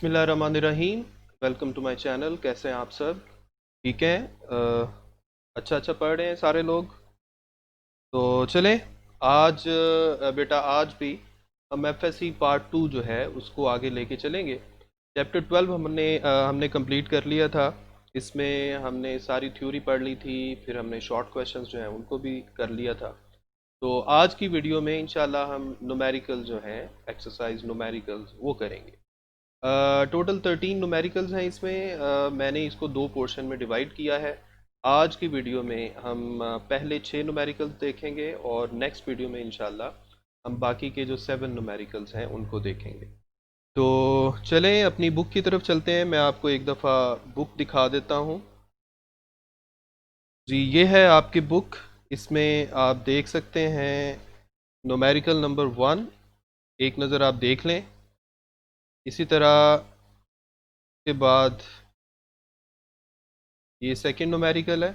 बिस्मिल्लाहिर्रहमानिर्रहीम। Welcome to my channel. कैसे हैं आप सब? ठीक हैं? अच्छा अच्छा पढ़ रहे हैं सारे लोग? तो चलें, आज बेटा आज भी हम एफएससी पार्ट 2 जो है उसको आगे लेके चलेंगे। चैप्टर 12 हमने कंप्लीट कर लिया था। इसमें हमने सारी थ्योरी पढ़ ली थी, फिर हमने शॉर्ट क्वेश्चंस जो हैं उनको भी कर लिया था। तो आज की वीडियो में इंशाल्लाह हम न्यूमेरिकल जो है, एक्सरसाइज न्यूमेरिकल्स वो करेंगे। टोटल 13 न्यूमेरिकल्स हैं इसमें। मैंने इसको दो पोर्शन में डिवाइड किया है। आज की वीडियो में हम पहले 6 न्यूमेरिकल्स देखेंगे और नेक्स्ट वीडियो में इंशाल्लाह हम बाकी के जो 7 न्यूमेरिकल्स हैं उनको देखेंगे। तो चलें अपनी बुक की तरफ चलते हैं। मैं आपको एक दफ़ा बुक दिखा देता हूँ। जी, ये है आपकी बुक। इसमें आप देख सकते हैं न्यूमेरिकल नंबर 1, एक नज़र आप देख लें। इसी तरह के बाद ये सेकंड न्यूमेरिकल है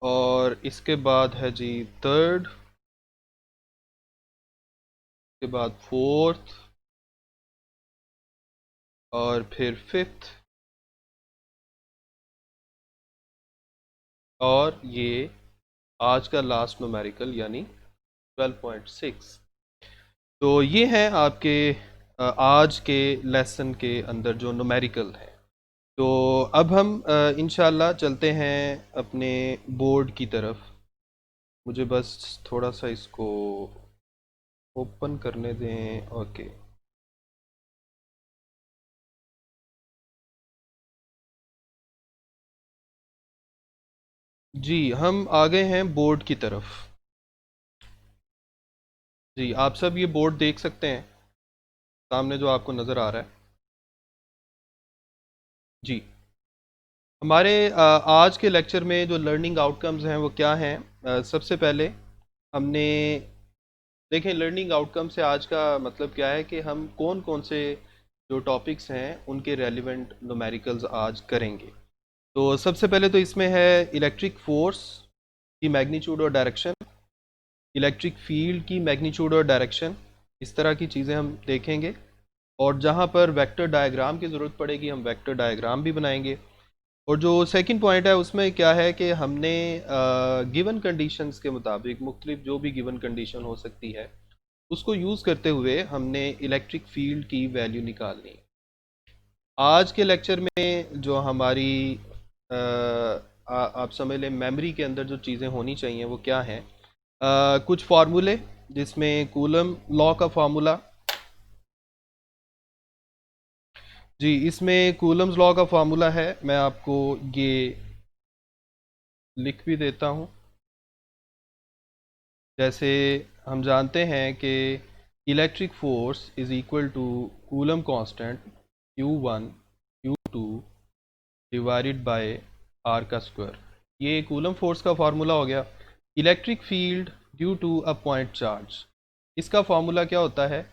और इसके बाद है जी थर्ड, के बाद फोर्थ और फिर फिफ्थ और ये आज का लास्ट न्यूमेरिकल यानी 12.6। तो ये है आपके आज के लेसन के अंदर जो न्यूमेरिकल है। तो अब हम इंशाल्लाह चलते हैं अपने बोर्ड की तरफ। मुझे बस थोड़ा सा इसको ओपन करने दें। ओके जी, हम आ गए हैं बोर्ड की तरफ। जी, आप सब ये बोर्ड देख सकते हैं सामने जो आपको नज़र आ रहा है। जी, हमारे आज के लेक्चर में जो लर्निंग आउटकम्स हैं वो क्या हैं? सबसे पहले हमने देखें लर्निंग आउटकम से आज का मतलब क्या है कि हम कौन कौन से जो टॉपिक्स हैं उनके रेलिवेंट न्यूमेरिकल्स आज करेंगे। तो सबसे पहले तो इसमें है इलेक्ट्रिक फोर्स की मैग्नीट्यूड और डायरेक्शन, इलेक्ट्रिक फील्ड की मैग्नीट्यूड और डायरेक्शन, इस तरह की चीज़ें हम देखेंगे। और जहाँ पर वेक्टर डायग्राम की ज़रूरत पड़ेगी हम वेक्टर डायग्राम भी बनाएंगे। और जो सेकंड पॉइंट है उसमें क्या है कि हमने गिवन कंडीशंस के मुताबिक मुख्तलिफ जो भी गिवन कंडीशन हो सकती है उसको यूज़ करते हुए हमने इलेक्ट्रिक फील्ड की वैल्यू निकालनी। आज के लेक्चर में जो हमारी आप समझ लें मेमोरी के अंदर जो चीज़ें होनी चाहिए वो क्या हैं? कुछ फार्मूले, जिसमें कूलम लॉ का फार्मूला। जी, इसमें कूलम्स लॉ का फार्मूला है, मैं आपको ये लिख भी देता हूँ। जैसे हम जानते हैं कि electric force is equal to Coulomb constant Q1 Q2 divided by r का स्क्वायर। ये कूलम फोर्स का फार्मूला हो गया। Electric field due to a point charge, इसका फार्मूला क्या होता है?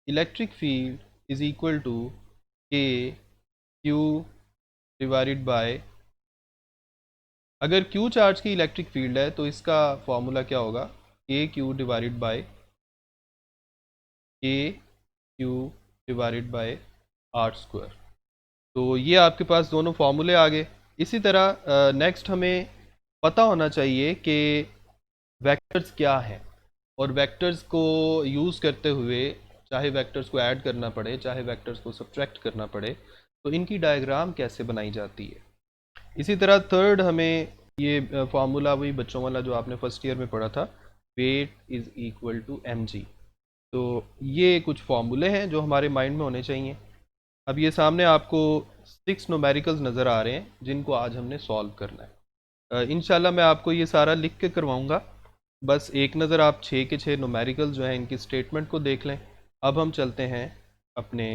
Electric field is equal to k q divided by, अगर क्यू चार्ज की इलेक्ट्रिक फील्ड है तो इसका फॉर्मूला क्या होगा? K q divided by k q divided by r square. तो ये आपके पास दोनों फार्मूले आ गए। इसी तरह नेक्स्ट हमें पता होना चाहिए कि वेक्टर्स क्या हैं, और वेक्टर्स को यूज़ करते हुए चाहे वेक्टर्स को ऐड करना पड़े चाहे वेक्टर्स को सब्ट्रैक्ट करना पड़े तो इनकी डायग्राम कैसे बनाई जाती है। इसी तरह थर्ड हमें ये फार्मूला वही बच्चों वाला जो आपने फर्स्ट ईयर में पढ़ा था, weight is equal to mg। तो ये कुछ फार्मूले हैं जो हमारे माइंड में होने चाहिए। अब ये सामने आपको 6 न्यूमेरिकल्स नज़र आ रहे हैं जिनको आज हमने सॉल्व करना है। इंशाल्लाह मैं आपको ये सारा लिख के करवाऊँगा। बस एक नज़र आप 6 के 6 न्यूमेरिकल्स जो हैं इनकी स्टेटमेंट को देख लें। अब हम चलते हैं अपने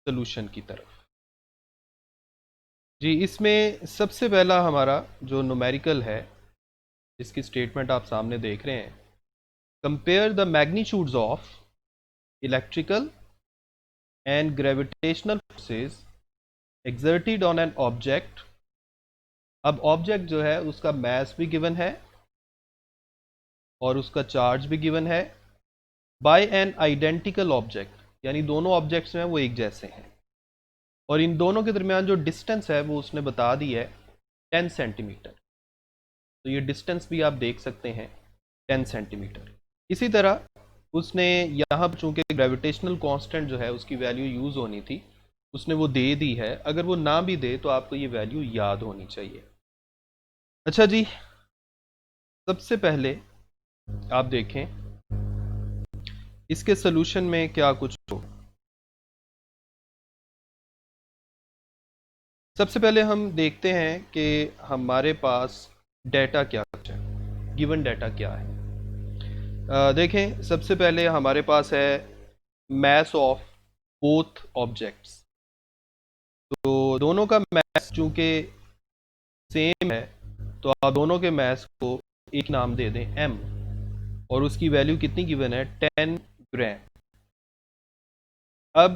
सोल्यूशन की तरफ। जी, इसमें सबसे पहला हमारा जो न्यूमेरिकल है इसकी स्टेटमेंट आप सामने देख रहे हैं। Compare the magnitudes of electrical and gravitational forces exerted on an object। अब ऑब्जेक्ट जो है उसका मास भी गिवन है और उसका चार्ज भी गिवन है, बाय एन आइडेंटिकल ऑब्जेक्ट, यानी दोनों ऑब्जेक्ट्स में वो एक जैसे हैं, और इन दोनों के दरमियान जो डिस्टेंस है वो उसने बता दी है 10 सेंटीमीटर। तो ये डिस्टेंस भी आप देख सकते हैं 10 सेंटीमीटर। इसी तरह उसने यहाँ पर चूंकि ग्रेविटेशनल कांस्टेंट जो है उसकी वैल्यू यूज़ होनी थी, उसने वो दे दी है। अगर वो ना भी दे तो आपको ये वैल्यू याद होनी चाहिए। अच्छा जी, सबसे पहले आप देखें इसके सोल्यूशन में क्या कुछ हो। सबसे पहले हम देखते हैं कि हमारे पास डेटा क्या है, गिवन डेटा क्या है। देखें, सबसे पहले हमारे पास है मैस ऑफ बोथ ऑब्जेक्ट्स। तो दोनों का मैस चूंकि सेम है, तो आप दोनों के मैस को एक नाम दे दें m, और उसकी वैल्यू कितनी गिवन है 10 ग्राम। अब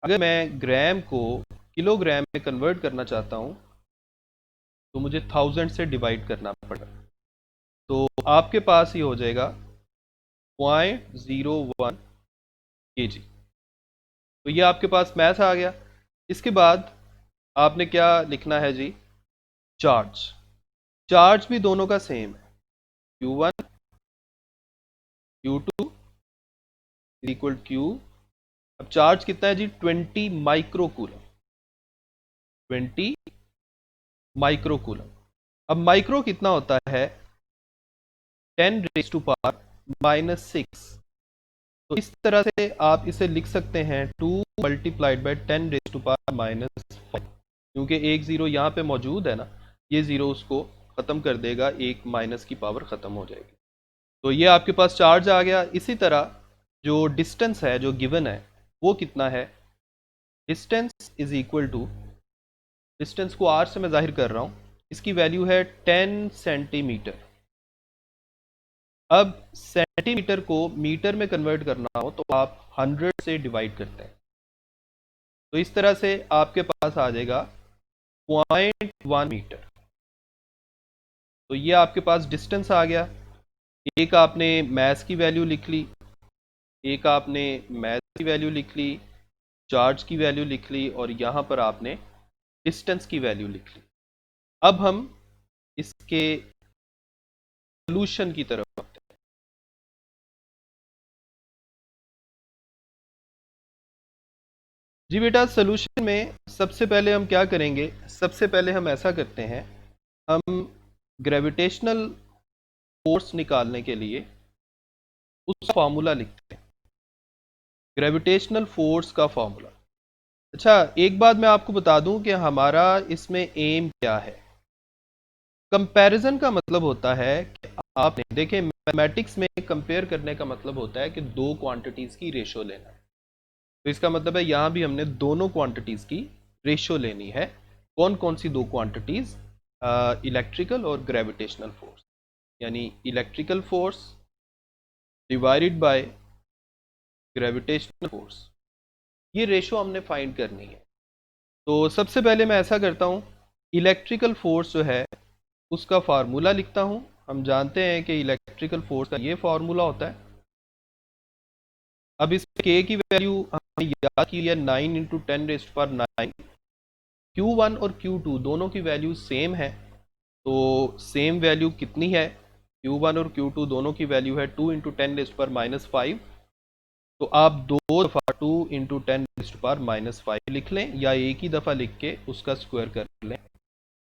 अगर मैं ग्राम को किलोग्राम में कन्वर्ट करना चाहता हूं तो मुझे 1000 से डिवाइड करना पड़ेगा। तो आपके पास ही हो जाएगा 0.01 kg। तो ये आपके पास मैथ आ गया। इसके बाद आपने क्या लिखना है जी, चार्ज। चार्ज भी दोनों का सेम है, Q1 Q2 इक्वल Q। अब चार्ज कितना है जी, 20 माइक्रोकूलम, 20 माइक्रोकूलम। अब माइक्रो कितना होता है, 10 रेज़ टू पावर -6। तो इस तरह से आप इसे लिख सकते हैं 2 multiplied by 10 raise to power -5। क्योंकि एक ज़ीरो यहाँ पे मौजूद है ना, ये ज़ीरो उसको ख़त्म कर देगा, एक माइनस की पावर ख़त्म हो जाएगी। तो ये आपके पास चार्ज आ गया। इसी तरह जो डिस्टेंस है जो गिवन है वो कितना है, distance is equal to, distance को आर से मैं जाहिर कर रहा हूँ, इसकी वैल्यू है 10 सेंटीमीटर। अब सेंटीमीटर को मीटर में कन्वर्ट करना हो तो आप 100 से डिवाइड करते हैं। तो इस तरह से आपके पास आ जाएगा 0.1 मीटर। तो ये आपके पास डिस्टेंस आ गया। एक आपने मैस की वैल्यू लिख ली, एक आपने मैस की वैल्यू लिख ली, चार्ज की वैल्यू लिख ली, और यहाँ पर आपने डिस्टेंस की वैल्यू लिख ली। अब हम इसके सोल्यूशन की तरफ आते हैं। जी बेटा, सोल्यूशन में सबसे पहले हम क्या करेंगे, सबसे पहले हम ऐसा करते हैं, हम ग्रेविटेशनल फोर्स निकालने के लिए उसका फार्मूला लिखते हैं, ग्रेविटेशनल फोर्स का फार्मूला। अच्छा, एक बात मैं आपको बता दूं कि हमारा इसमें एम क्या है। कंपैरिजन का मतलब होता है कि आपने देखें, मैथमेटिक्स में कंपेयर करने का मतलब होता है कि दो क्वांटिटीज की रेशो लेना। तो इसका मतलब है यहां भी हमने दोनों क्वांटिटीज की रेशो लेनी है। कौन कौन सी दो क्वांटिटीज, इलेक्ट्रिकल और ग्रेविटेशनल फोर्स, यानी electrical force divided by gravitational force, ये रेशो हमने फाइंड करनी है। तो सबसे पहले मैं ऐसा करता हूं, इलेक्ट्रिकल फोर्स जो है उसका फार्मूला लिखता हूं। हम जानते हैं कि इलेक्ट्रिकल फोर्स का ये फार्मूला होता है। अब इस के की वैल्यू हमने याद की है 9 into 10 raise to power 9। Q1 और Q2 दोनों की वैल्यू सेम है। तो सेम वैल्यू कितनी है, Q1 और Q2 दोनों की वैल्यू है 2 इंटू 10 रेज़ टू पावर -5। तो आप दो दफ़ा 2 इंटू 10 रेज़ टू पावर -5 लिख लें, या एक ही दफ़ा लिख के उसका स्क्वायर कर लें,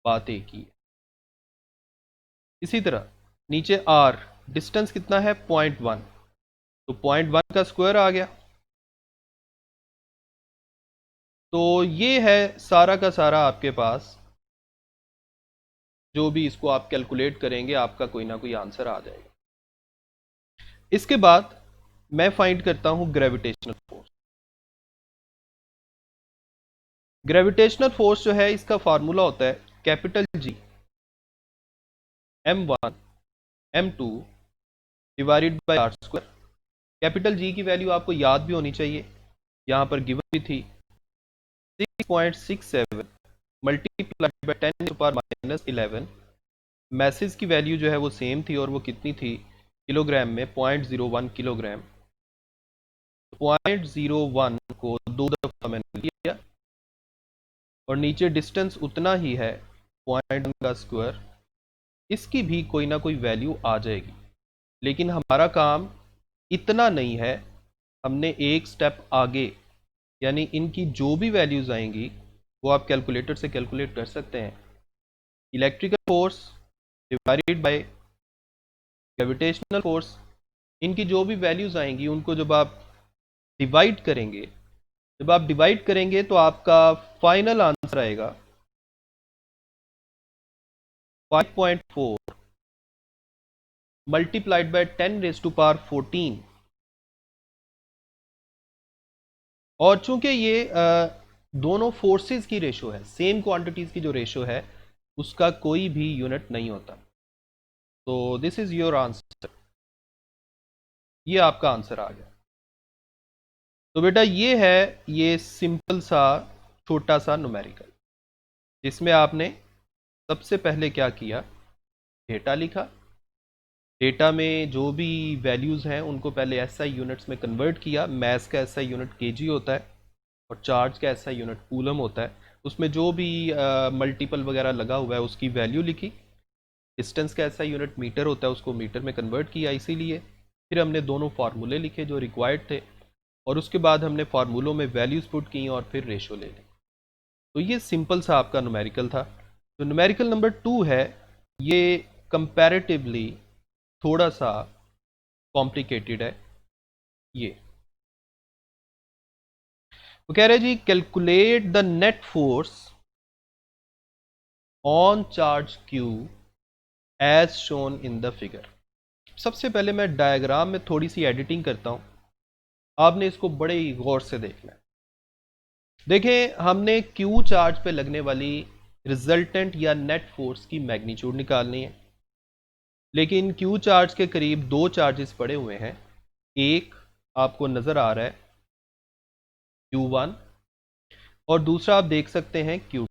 बात एक ही है। इसी तरह नीचे R, डिस्टेंस कितना है 0.1, तो 0.1 का स्क्वायर आ गया। तो ये है सारा का सारा आपके पास, जो भी इसको आप कैलकुलेट करेंगे आपका कोई ना कोई आंसर आ जाएगा। इसके बाद मैं फाइंड करता हूं ग्रेविटेशनल फोर्स। ग्रेविटेशनल फोर्स जो है इसका फार्मूला होता है capital G m1 m2 divided by r square. Capital G की वैल्यू आपको याद भी होनी चाहिए, यहां पर गिवन भी थी 6.67 multiplied by 10 to power -11। Mass की वैल्यू जो है वो सेम थी, और वो कितनी थी किलोग्राम में, 0.01 किलोग्राम। 0.01 को 2 दफा मैंने लिया और नीचे डिस्टेंस उतना ही है 0.1 का स्क्वायर, इसकी भी कोई ना कोई वैल्यू आ जाएगी। लेकिन हमारा काम इतना नहीं है, हमने एक स्टेप आगे, यानी इनकी जो भी वैल्यूज आएंगी वो आप कैलकुलेटर से कैलकुलेट कर सकते हैं। Electrical force divided by gravitational force, इनकी जो भी वैल्यूज आएंगी उनको जब आप डिवाइड करेंगे, तो आपका फाइनल आंसर आएगा 5.4 मल्टीप्लाइड बाय 10⁻14। और चूंकि ये दोनों फोर्सेस की रेशो है, सेम क्वांटिटीज की जो रेशो है उसका कोई भी यूनिट नहीं होता। तो दिस इज योर आंसर, ये आपका आंसर आ गया। तो बेटा ये सिंपल सा छोटा सा न्यूमेरिकल, जिसमें आपने सबसे पहले क्या किया, डेटा लिखा। डेटा में जो भी वैल्यूज़ हैं उनको पहले एसआई यूनिट्स में कन्वर्ट किया। मैस का एसआई यूनिट केजी होता है और चार्ज का एसआई यूनिट कूलम होता है। उसमें जो भी मल्टीपल वगैरह लगा हुआ है उसकी वैल्यू लिखी। डिस्टेंस का एसआई यूनिट मीटर होता है, उसको मीटर में कन्वर्ट किया इसीलिए। फिर हमने दोनों फार्मूले लिखे जो रिक्वायर्ड थे और उसके बाद हमने फार्मूलों में वैल्यूज़ पुट की और फिर रेशो ले ली। तो ये सिंपल सा आपका न्यूमेरिकल था। तो न्यूमेरिकल नंबर 2 है, ये कंपैरेटिवली थोड़ा सा कॉम्प्लिकेटेड है। ये वो कह रहे जी, calculate the net force on charge Q as shown in the figure. सबसे पहले मैं डायग्राम में थोड़ी सी एडिटिंग करता हूं, आपने इसको बड़े ही गौर से देखना है। देखें, हमने क्यू चार्ज पे लगने वाली रिजल्टेंट या नेट फोर्स की मैग्नीट्यूड निकालनी है। लेकिन क्यू चार्ज के करीब दो चार्जेस पड़े हुए हैं, एक आपको नजर आ रहा है Q1 और दूसरा आप देख सकते हैं Q2।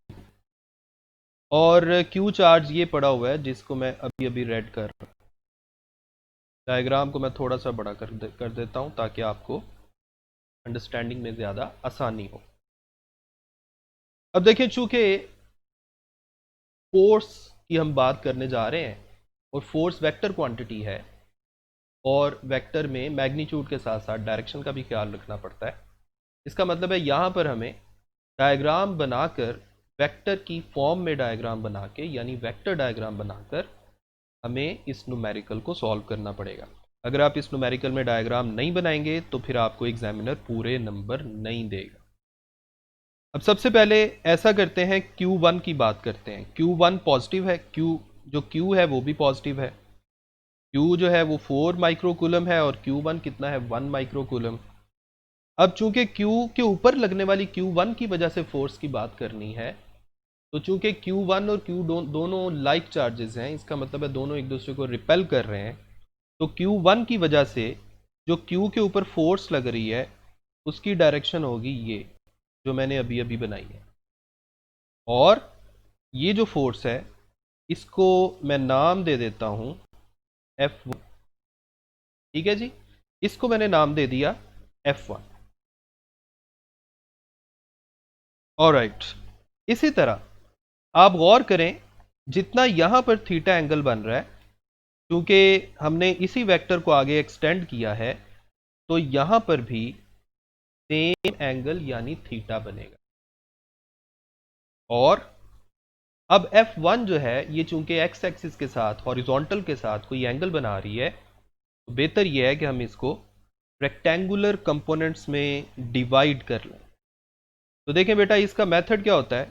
और Q चार्ज ये पड़ा हुआ है जिसको मैं अभी अभी रेड कर रहा हूं। डायग्राम को मैं थोड़ा सा बड़ा कर देता हूं ताकि आपको अंडरस्टैंडिंग में ज़्यादा आसानी हो। अब देखिए, चूंकि फोर्स की हम बात करने जा रहे हैं और फोर्स वेक्टर क्वांटिटी है और वेक्टर में मैग्नीट्यूड के साथ साथ डायरेक्शन का भी ख्याल रखना पड़ता है। इसका मतलब है यहाँ पर हमें डायग्राम बनाकर, वेक्टर की फॉर्म में डायग्राम बना के, यानी वेक्टर डायग्राम बनाकर हमें इस न्यूमेरिकल को सॉल्व करना पड़ेगा। अगर आप इस न्यूमेरिकल में डायग्राम नहीं बनाएंगे तो फिर आपको एग्जामिनर पूरे नंबर नहीं देगा। अब सबसे पहले ऐसा करते हैं, Q1 की बात करते हैं। Q1 पॉजिटिव है, जो Q है वो भी पॉजिटिव है। Q जो है वो 4 माइक्रोकूलम है और Q1 कितना है, 1 माइक्रोकूलम। अब चूंकि Q के ऊपर लगने वाली Q1 की वजह से फोर्स की बात करनी है, तो चूंकि Q1 और Q दोनों लाइक चार्जेस हैं, इसका मतलब है दोनों एक दूसरे को रिपेल कर रहे हैं। तो Q1 की वजह से जो Q के ऊपर फोर्स लग रही है उसकी डायरेक्शन होगी ये जो मैंने अभी अभी बनाई है। और ये जो फोर्स है इसको मैं नाम दे देता हूं F1। ठीक है जी, इसको मैंने नाम दे दिया F1। ऑलराइट, इसी तरह आप गौर करें, जितना यहां पर थीटा एंगल बन रहा है, क्योंकि हमने इसी वेक्टर को आगे एक्सटेंड किया है, तो यहां पर भी सेम एंगल यानी थीटा बनेगा। और अब F1 जो है ये चूंकि एक्स एक्सिस के साथ हॉरिजॉन्टल के साथ कोई एंगल बना रही है, तो बेहतर यह है कि हम इसको रेक्टेंगुलर कंपोनेंट्स में डिवाइड कर लें। तो देखें बेटा, इसका मेथड क्या होता है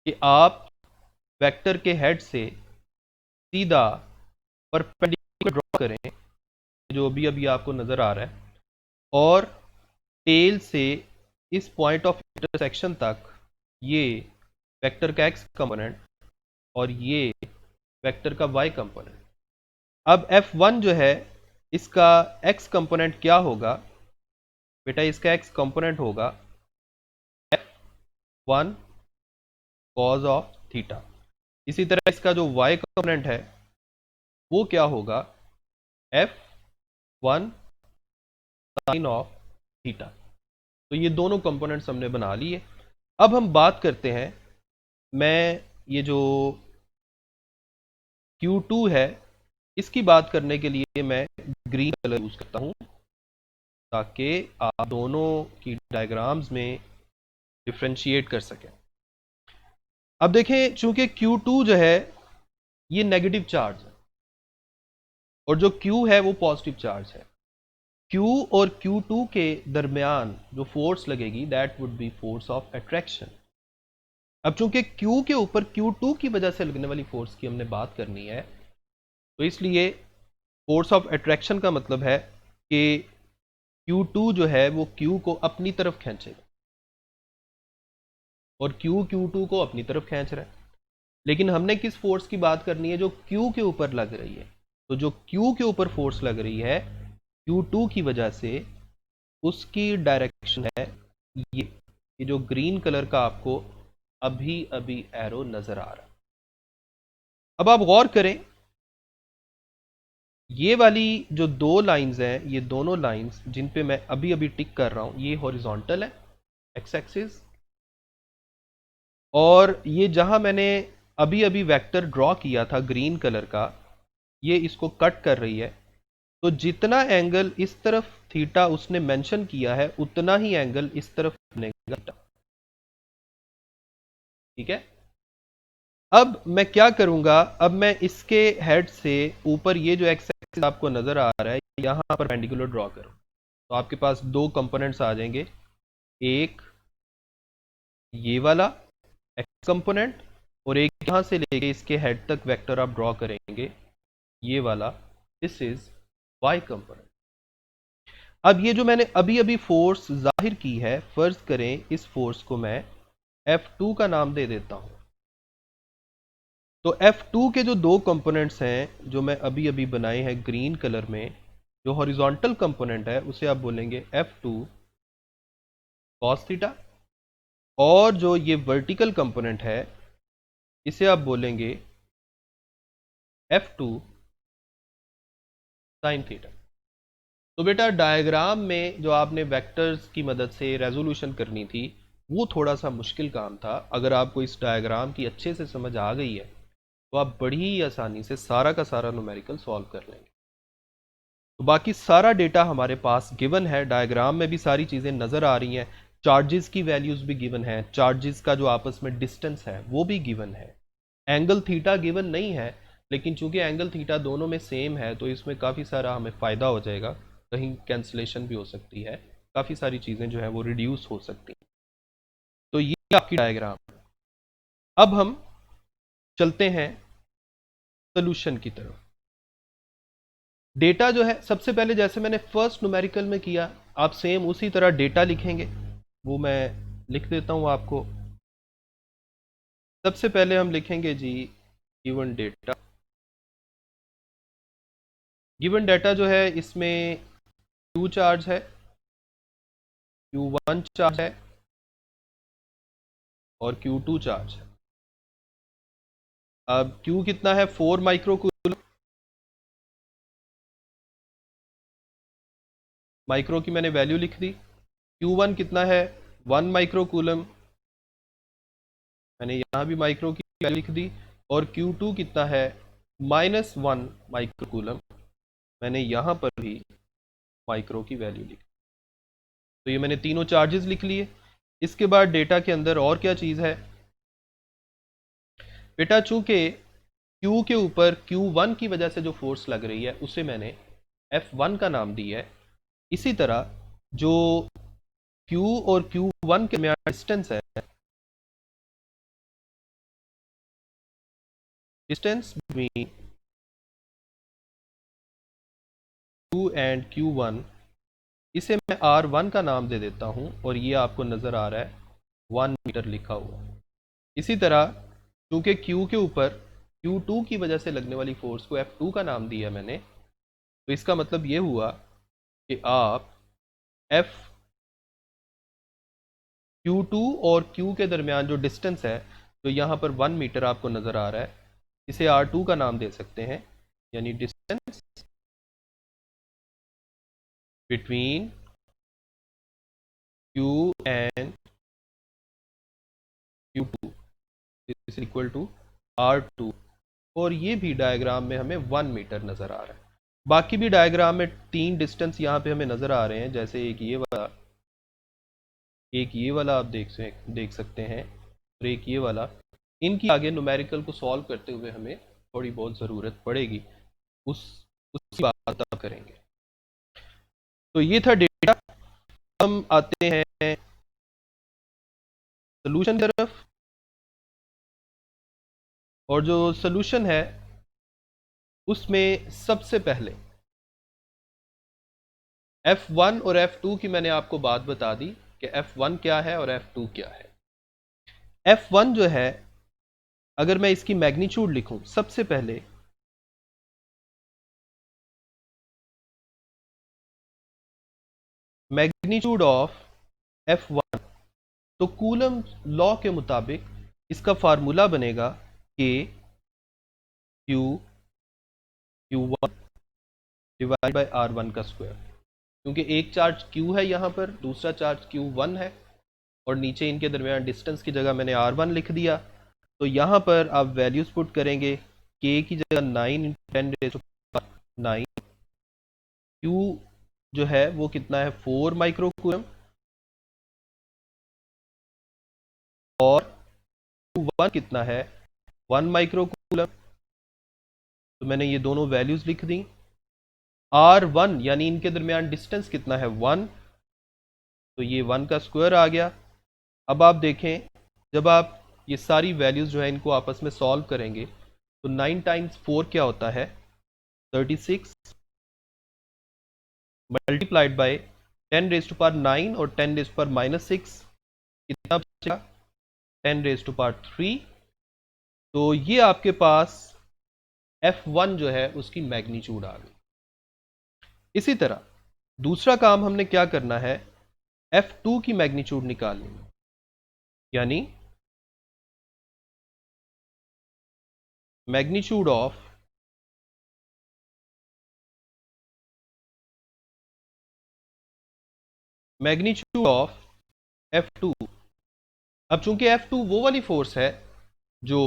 कि आप वेक्टर के हेड से सीधा परपेंडिकुलर ड्रॉ करें, जो अभी अभी आपको नजर आ रहा है, और टेल से इस पॉइंट ऑफ इंटरसेक्शन तक ये वेक्टर का एक्स कंपोनेंट और ये वेक्टर का वाई कंपोनेंट। अब F1 जो है इसका एक्स कंपोनेंट क्या होगा बेटा, इसका एक्स कंपोनेंट होगा F1 कॉज ऑफ थीटा। इसी तरह इसका जो वाई कंपोनेंट है वो क्या होगा, F1 साइन ऑफ थीटा। तो ये दोनों कंपोनेंट्स हमने बना लिए। अब हम बात करते हैं, मैं ये जो Q2 है इसकी बात करने के लिए मैं ग्रीन कलर यूज करता हूं, ताकि आप दोनों की डायग्राम्स में डिफ्रेंशिएट कर सकें। अब देखें, चूंकि Q2 जो है ये नेगेटिव चार्ज है और जो Q है वो पॉजिटिव चार्ज है। Q और Q2 के दरमियान जो फोर्स लगेगी that would be force of attraction. अब चूंकि Q के ऊपर Q2 की वजह से लगने वाली फोर्स की हमने बात करनी है, तो इसलिए फोर्स ऑफ अट्रैक्शन का मतलब है कि Q2 जो है वो Q को अपनी तरफ खींचेगा और Q Q2 को अपनी तरफ खींच रहा है। लेकिन हमने किस फोर्स की बात करनी है? जो Q के ऊपर लग रही है। तो जो Q के ऊपर फोर्स लग रही है Q2 की वजह से, उसकी डायरेक्शन है ये जो ग्रीन कलर का आपको अभी अभी एरो नजर आ रहा है। अब आप गौर करें, ये वाली जो दो लाइंस हैं, ये दोनों लाइंस जिन पे मैं अभी अभी टिक कर रहा हूं, ये हॉरिजॉन्टल है एक्स एक्सिस, और ये जहां मैंने अभी अभी वेक्टर ड्रॉ किया था ग्रीन कलर का, ये इसको कट कर रही है। तो जितना एंगल इस तरफ थीटा उसने मेंशन किया है, उतना ही एंगल इस तरफ बनेगा। ठीक है। अब मैं क्या करूंगा, अब मैं इसके हेड से ऊपर ये जो एक्स एक्सिस आपको नजर आ रहा है यहां पर परपेंडिकुलर ड्रॉ करूं, तो आपके पास दो कंपोनेंट्स आ जाएंगे। एक ये वाला एक्स कंपोनेंट और एक यहां से लेके इसके हेड तक वेक्टर आप ड्रॉ करेंगे, ये वाला, दिस इज वाई कंपोनेंट। अब ये जो मैंने अभी अभी फोर्स जाहिर की है, फर्ज करें इस फोर्स को मैं F2 का नाम दे देता हूं। तो F2 के जो दो कंपोनेंट्स हैं जो मैं अभी अभी बनाए हैं ग्रीन कलर में, जो हॉरिजॉन्टल कंपोनेंट है उसे आप बोलेंगे F2 cos थीटा, और जो ये वर्टिकल कंपोनेंट है इसे आप बोलेंगे F2 sin थीटा। तो बेटा डायग्राम में जो आपने वेक्टर्स की मदद से रेजोल्यूशन करनी थी वो थोड़ा सा मुश्किल काम था। अगर आपको इस डायग्राम की अच्छे से समझ आ गई है तो आप बड़ी ही आसानी से सारा का सारा न्यूमेरिकल सॉल्व कर लेंगे। तो बाकी सारा डेटा हमारे पास गिवन है, डायग्राम में भी सारी चीज़ें नज़र आ रही हैं, चार्जेस की वैल्यूज़ भी गिवन है, चार्जेस का जो आपस में डिस्टेंस है वो भी गिवन है, एंगल थीटा गिवन नहीं है, लेकिन चूंकि एंगल थीटा दोनों में सेम है तो इसमें काफ़ी सारा हमें फ़ायदा हो जाएगा, कहीं कैंसलेशन भी हो सकती है, काफ़ी सारी चीज़ें जो है वो रिड्यूस हो सकती हैं। तो ये आपकी डायग्राम। अब हम चलते हैं सोल्यूशन की तरफ। डेटा जो है, सबसे पहले जैसे मैंने फर्स्ट न्यूमेरिकल में किया, आप सेम उसी तरह डेटा लिखेंगे। वो मैं लिख देता हूं आपको। सबसे पहले हम लिखेंगे जी गिवन डेटा। गिवन डेटा जो है इसमें Q चार्ज है, Q1 चार्ज है और Q2 चार्ज है। अब Q कितना है? 4 माइक्रोकूलम। माइक्रो की मैंने वैल्यू लिख दी। Q1 कितना है? 1 माइक्रोकूलम। मैंने यहां भी माइक्रो की वैल्यू लिख दी। और Q2 कितना है? -1 माइक्रोकूलम। मैंने यहां पर भी माइक्रो की वैल्यू लिखी। तो ये मैंने तीनों चार्जेस लिख लिए। इसके बाद डेटा के अंदर और क्या चीज़ है बेटा? चूंकि Q के ऊपर Q1 की वजह से जो फोर्स लग रही है उसे मैंने F1 का नाम दिया है। इसी तरह जो Q और Q1 के दरमियान डिस्टेंस है, distance between Q and Q1, इसे मैं R1 का नाम दे देता हूं और ये आपको नजर आ रहा है 1 मीटर लिखा हुआ। इसी तरह चूंकि Q के ऊपर Q2 की वजह से लगने वाली फोर्स को F2 का नाम दिया मैंने, तो इसका मतलब ये हुआ कि आप F Q2 और Q के दरमियान जो डिस्टेंस है, तो यहाँ पर 1 मीटर आपको नज़र आ रहा है, इसे R2 का नाम दे सकते हैं, यानी distance between q and Q2 is equal to R2, और ये भी डायग्राम में हमें 1 मीटर नज़र आ रहा है। बाकी भी डायग्राम में 3 डिस्टेंस यहाँ पे हमें नज़र आ रहे हैं, जैसे एक ये वाला आप देख सकते हैं, और एक ये वाला। इनकी आगे न्यूमेरिकल को सॉल्व करते हुए हमें थोड़ी बहुत ज़रूरत पड़ेगी, उसकी बात तब करेंगे। तो ये था डेटा। हम आते हैं सोल्यूशन की तरफ, और जो सोल्यूशन है उसमें सबसे पहले F1 और F2 की मैंने आपको बात बता दी कि F1 क्या है और F2 क्या है। F1 जो है, अगर मैं इसकी मैग्नीट्यूड लिखूं सबसे पहले, मैग्नीट्यूड ऑफ F1, तो कूलम लॉ के मुताबिक इसका फार्मूला बनेगा K Q Q1 divide by R1 का स्क्वायर, क्योंकि एक चार्ज Q है यहाँ पर, दूसरा चार्ज Q1 है, और नीचे इनके दरमियान डिस्टेंस की जगह मैंने R1 लिख दिया। तो यहाँ पर आप वैल्यूज पुट करेंगे, K की जगह 9 × 10⁹ Q जो है वो कितना है 4 माइक्रो कूलम, और Q1 कितना है 1 माइक्रो कूलम। तो मैंने ये दोनों वैल्यूज लिख दी। R1 यानी इनके दरमियान डिस्टेंस कितना है 1, तो ये 1 का स्क्वायर आ गया। अब आप देखें, जब आप ये सारी वैल्यूज जो है इनको आपस में सॉल्व करेंगे, तो 9 टाइम्स 4 क्या होता है 36, मल्टीप्लाइड बाय 10⁻9 और 10⁻⁻6, कितना बचेगा 10⁻3। तो ये आपके पास F1 जो है उसकी मैग्नीट्यूड आ गई। इसी तरह दूसरा काम हमने क्या करना है, F2 की मैग्नीट्यूड निकालनी है, यानी मैग्नीट्यूड ऑफ F2। अब चूंकि F2 वो वाली फोर्स है जो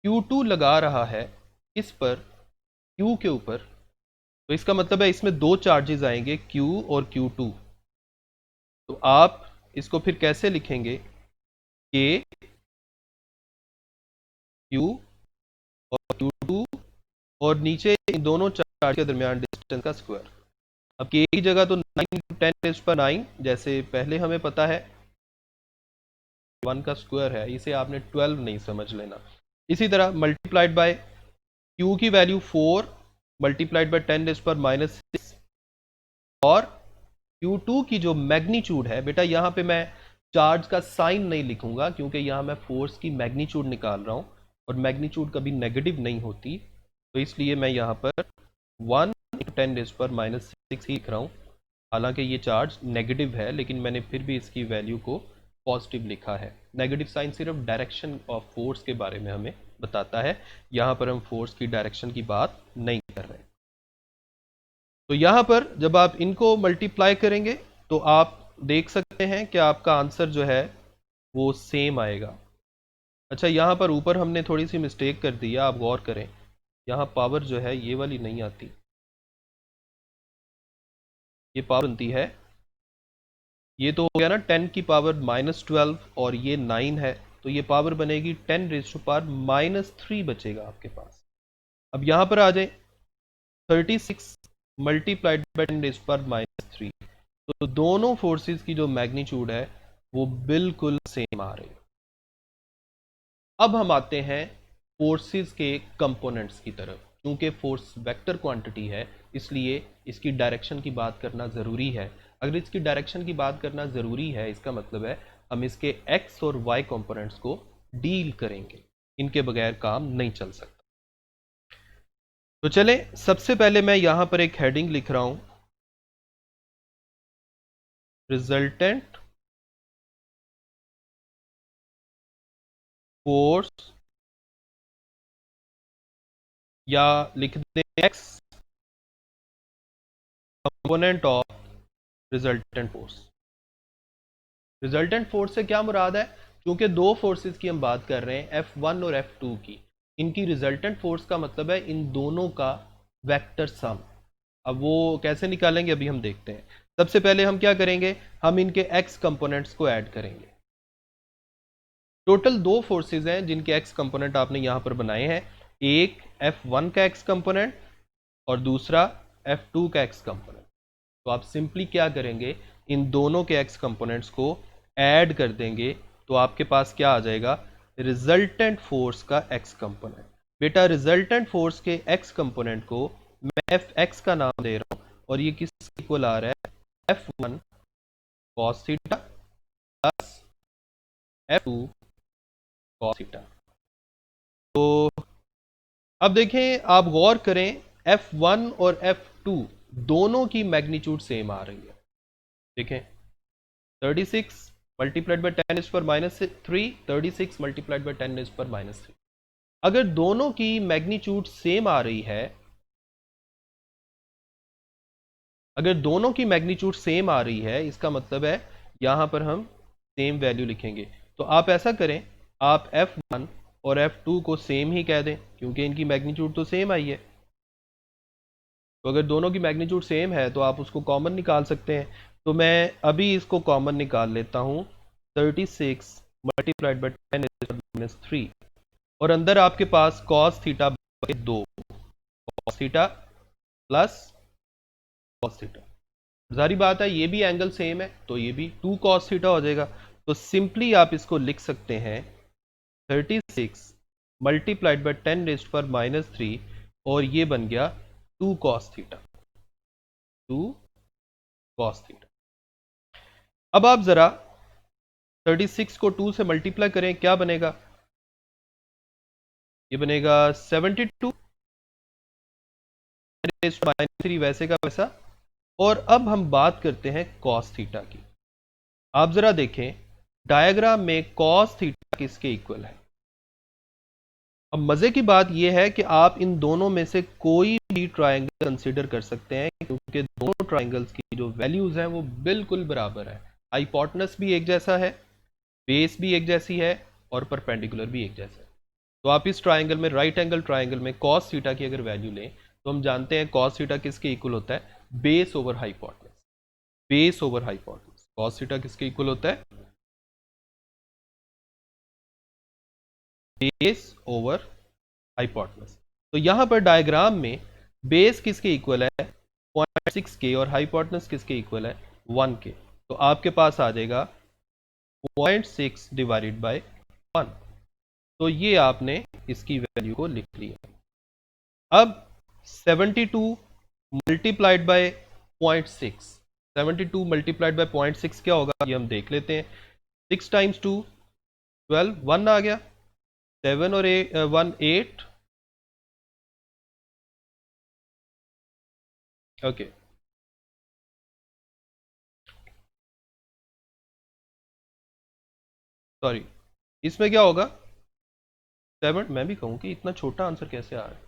Q2 लगा रहा है इस पर, Q के ऊपर, तो इसका मतलब है इसमें दो चार्जेस आएंगे Q और Q2। तो आप इसको फिर कैसे लिखेंगे, K Q और Q2, और नीचे इन दोनों चार्ज के दरमियान डिस्टेंस का स्क्वायर। अब K की जगह तो 9 × 10⁻9, जैसे पहले हमें पता है 1 का स्क्वायर है, इसे आपने 12 नहीं समझ लेना। इसी तरह मल्टीप्लाइड बाय Q की वैल्यू 4 मल्टीप्लाइड बाय 10⁻6, और Q2 की जो मैग्नीट्यूड है, बेटा यहाँ पे मैं चार्ज का साइन नहीं लिखूंगा, क्योंकि यहाँ मैं फोर्स की मैग्नीट्यूड निकाल रहा हूँ, और मैग्नीट्यूड कभी नेगेटिव नहीं होती, तो इसलिए मैं यहाँ पर 1 × 10⁻6 ही लिख रहा हूँ। हालांकि ये चार्ज नेगेटिव है, लेकिन मैंने फिर भी इसकी वैल्यू को पॉजिटिव लिखा है। नेगेटिव साइन सिर्फ डायरेक्शन ऑफ फोर्स के बारे में हमें बताता है, यहाँ पर हम फोर्स की डायरेक्शन की बात नहीं कर रहे। तो यहाँ पर जब आप इनको मल्टीप्लाई करेंगे तो आप देख सकते हैं कि आपका आंसर जो है वो सेम आएगा। अच्छा, यहाँ पर ऊपर हमने थोड़ी सी मिस्टेक कर दी है, आप गौर करें, यहाँ पावर जो है ये वाली नहीं आती, ये पावर बनती है, ये तो हो गया ना 10 की पावर -12, और ये 9 है, तो ये पावर बनेगी 10⁻³ बचेगा आपके पास। अब यहाँ पर आ जाए 36 मल्टीप्लाइड बाई 10⁻³ तो दोनों फोर्सेस की जो मैग्नीट्यूड है वो बिल्कुल सेम आ रही है। अब हम आते हैं फोर्सेस के कंपोनेंट्स की तरफ। क्योंकि फोर्स वेक्टर क्वांटिटी है, इसलिए इसकी डायरेक्शन की बात करना ज़रूरी है। अगर इसकी डायरेक्शन की बात करना ज़रूरी है, इसका मतलब है हम इसके एक्स और वाई कंपोनेंट्स को डील करेंगे, इनके बगैर काम नहीं चल सकता। तो चलें, सबसे पहले मैं यहां पर एक हेडिंग लिख रहा हूं, रिजल्टेंट फोर्स, या लिख दें x component of resultant force. Resultant force से क्या मुराद है? क्योंकि दो फोर्सेस की हम बात कर रहे हैं, F1 और F2 की, इनकी रिजल्टेंट फोर्स का मतलब है इन दोनों का वेक्टर सम। अब वो कैसे निकालेंगे अभी हम देखते हैं। सबसे पहले हम क्या करेंगे, हम इनके x कंपोनेंट्स को ऐड करेंगे। टोटल दो फोर्सेस हैं जिनके x कंपोनेंट आपने यहां पर बनाए हैं, एक F1 का x कंपोनेंट और दूसरा F2 का x कंपोनेंट। तो आप सिंपली क्या करेंगे, इन दोनों के x कंपोनेंट्स को ऐड कर देंगे, तो आपके पास क्या आ जाएगा, रिजल्टेंट फोर्स का x कंपोनेंट। बेटा रिजल्टेंट फोर्स के x कंपोनेंट को मैं Fx का नाम दे रहा हूं, और ये किस इक्वल आ रहा है, F1 cos theta plus F2 cos theta. तो अब देखें, आप गौर करें, F1 और F2 दोनों की मैग्नीट्यूड सेम आ रही है। देखें 36 मल्टीप्लाइड बाई 10 इज पर -3, 36 मल्टीप्लाइड बाई 10 इज पर -3। अगर दोनों की मैग्नीट्यूड सेम आ रही है, अगर दोनों की मैग्नीट्यूड सेम आ रही है, इसका मतलब है यहां पर हम सेम वैल्यू लिखेंगे। तो आप ऐसा करें, आप F1 और F2 को सेम ही कह दें, क्योंकि इनकी मैग्नीट्यूड तो सेम आई है। तो अगर दोनों की मैग्नीट्यूड सेम है तो आप उसको कॉमन निकाल सकते हैं। तो मैं अभी इसको कॉमन निकाल लेता हूँ, 36 मल्टीप्लाइड बाई 10 माइनस 3, और अंदर आपके पास cos theta 2, cos theta plus cos theta. जारी बात है ये भी एंगल सेम है, तो ये भी 2 कॉस थीटा हो जाएगा। तो सिंपली आप इसको लिख सकते हैं 36 मल्टीप्लाइड बाई 10 रेज़्ड पर -3, और ये बन गया 2 कॉस थीटा, 2 कॉस थीटा। अब आप जरा 36 को 2 से मल्टीप्लाई करें, क्या बनेगा, ये बनेगा 72 -3, वैसे का वैसा। और अब हम बात करते हैं कॉस थीटा की। आप जरा देखें डायग्राम में कॉस थीटा किसके इक्वल है। अब मजे की बात यह है कि आप इन दोनों में से कोई भी ट्रायंगल कंसीडर कर सकते हैं, क्योंकि दोनों ट्रायंगल्स की जो वैल्यूज हैं वो बिल्कुल बराबर है। हाइपोटेनस भी एक जैसा है, बेस भी एक जैसी है, और परपेंडिकुलर भी एक जैसा है। तो आप इस ट्रायंगल में, राइट एंगल ट्रायंगल में कॉस थीटा की अगर वैल्यू लें, तो हम जानते हैं कॉस थीटा किसके इक्वल होता है, base over hypotenuse. Base over hypotenuse, cos theta किसके इक्वल होता है, बेस ओवर हाइपोटेनस। तो यहां पर डायग्राम में बेस किसके इक्वल है, 0.6 के, और हाइपोटेनस किसके इक्वल है, 1 के। तो आपके पास आ जाएगा 0.6 डिवाइडेड बाय 1। तो ये आपने इसकी वैल्यू को लिख लिया। अब 72 मल्टीप्लाइड बाय 0.6, 72 मल्टीप्लाइड बाय 0.6 क्या होगा, ये हम देख लेते हैं। 6 टाइम्स 2 12, 1 आ गया, 7 और 1 8, ओके। सॉरी, इसमें क्या होगा, 7, मैं भी कहूँ कि इतना छोटा आंसर कैसे आ रहा है,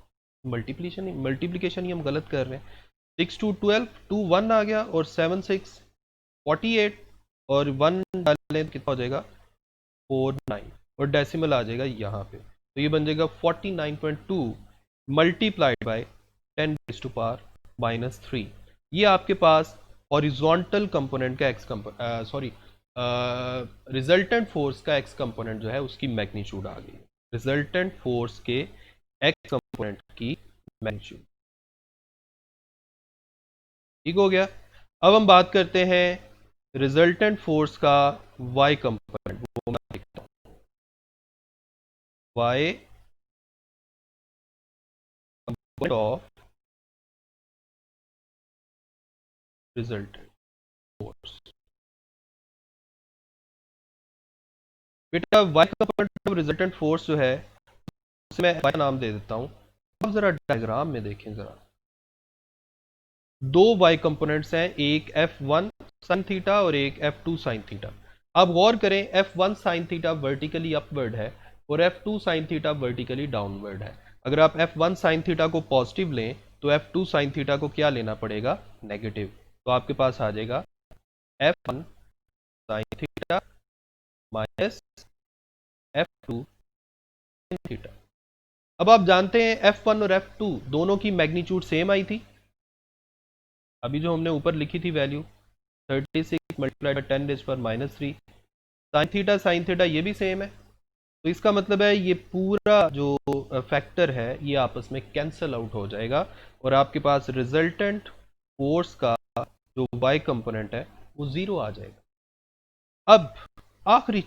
मल्टीप्लीकेशन ही हम गलत कर रहे हैं। 6 टू 12, 2 1 आ गया, और 7 6 48, और 1 डालें तो कितना हो जाएगा, 4 9, और डेसिमल आ जाएगा यहाँ पे। तो ये बन जाएगा 49.2 multiplied by 10 raised to power -3। ये आपके पास हॉरिजॉन्टल कंपोनेंट का रिजल्टेंट फोर्स का एक्स कंपोनेंट जो है उसकी मैग्नीट्यूड आ गई। रिजल्टेंट फोर्स के एक्स कंपोनेंट की मैग्नीट्यूड, ठीक हो गया। अब हम बात करते हैं रिजल्टेंट फोर्स का वाई कंपोनेंट, वो मैं लिखता हूं, y component of resultant force. बेटा y component of resultant force जो है उसे मैं वाई का नाम दे देता हूं। अब जरा डायग्राम में देखें, जरा दो वाई कंपोनेंट्स हैं, एक F1 साइन थीटा और एक F2 साइन थीटा। आप गौर करें, F1 sine theta vertically upward है और F2 sine theta vertically downward है। अगर आप F1 साइन थीटा को पॉजिटिव लें तो F2 साइन थीटा को क्या लेना पड़ेगा, नेगेटिव। तो आपके पास आ जाएगा F1 sine theta minus F2 sin theta. अब आप जानते हैं F1 और F2 दोनों की मैग्नीट्यूड सेम आई थी। अभी जो हमने ऊपर लिखी थी वैल्यू 36 मल्टीप्लाइड 10⁻³ साइन थीटा ये भी सेम है। तो इसका मतलब है ये पूरा जो फैक्टर है ये आपस में कैंसल आउट हो जाएगा और आपके पास रिजल्टेंट फोर्स का जो y कंपोनेंट है वो 0 आ जाएगा। अब आखिरी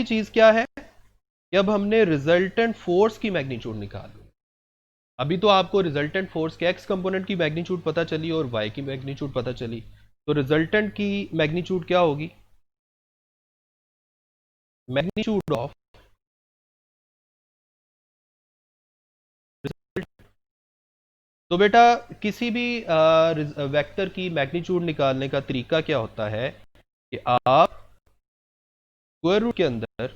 चीज क्या है कि अब हमने रिजल्टेंट फोर्स की मैग्नीट्यूड निकाली। अभी तो आपको रिजल्टेंट फोर्स के x कंपोनेंट की मैग्नीट्यूड पता चली और y की मैग्नीट्यूड पता चली, तो रिजल्टेंट की मैग्नीट्यूड क्या होगी? मैग्नीट्यूड ऑफ तो बेटा किसी भी वेक्टर की मैग्नीट्यूड निकालने का तरीका क्या होता है कि आप स्क्वायर रूट के अंदर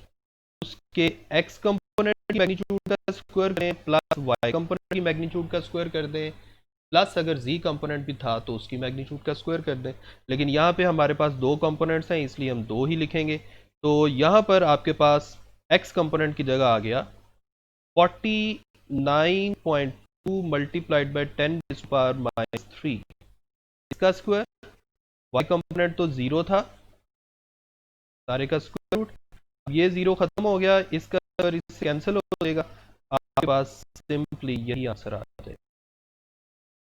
उसके x कंपोनेंट की मैग्नीट्यूड का स्क्वायर करें प्लस y कंपोनेंट की मैग्नीट्यूड का स्क्वायर कर दें प्लस अगर z कंपोनेंट भी था तो उसकी मैग्नीट्यूड का स्क्वायर कर दें। लेकिन यहाँ पे हमारे पास दो कंपोनेंट्स हैं इसलिए हम दो ही लिखेंगे। तो यहाँ पर आपके पास x कंपोनेंट की जगह आ गया 49.2 मल्टीप्लाइड बाई 10⁻³ इसका स्क्वायर, y कंपोनेंट तो 0 था, सारे का स्क्वायर रूट। ये 0 खत्म हो गया, इसका इससे कैंसिल हो जाएगा, आपके पास सिंपली यही आंसर आ जाएगा।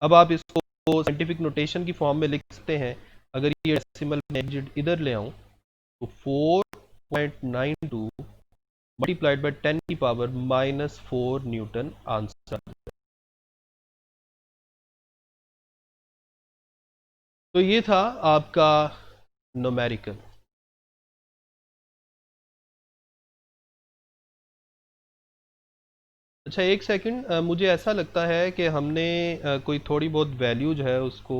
अब आप इसको साइंटिफिक नोटेशन की फॉर्म में लिख सकते हैं। अगर ये डेसिमल डिजिट इधर ले आऊं तो 4.92 मल्टीप्लाइड बाई 10⁻⁻⁴ न्यूटन आंसर। तो ये था आपका न्यूमेरिकल। अच्छा एक सेकंड, मुझे ऐसा लगता है कि हमने कोई थोड़ी बहुत वैल्यू जो है उसको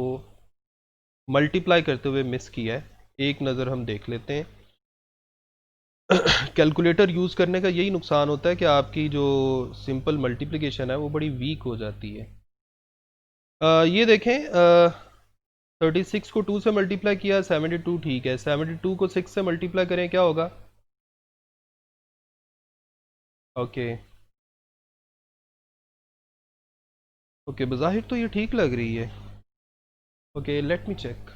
मल्टीप्लाई करते हुए मिस किया है। एक नज़र हम देख लेते हैं। कैलकुलेटर यूज़ करने का यही नुकसान होता है कि आपकी जो सिंपल मल्टीप्लिकेशन है वो बड़ी वीक हो जाती है। ये देखें, 36 को 2 से मल्टीप्लाई किया, 72 ठीक है। 72 को 6 से मल्टीप्लाई करें क्या होगा? ओके ओके, बज़ाहिर तो ये ठीक लग रही है। Okay let me check.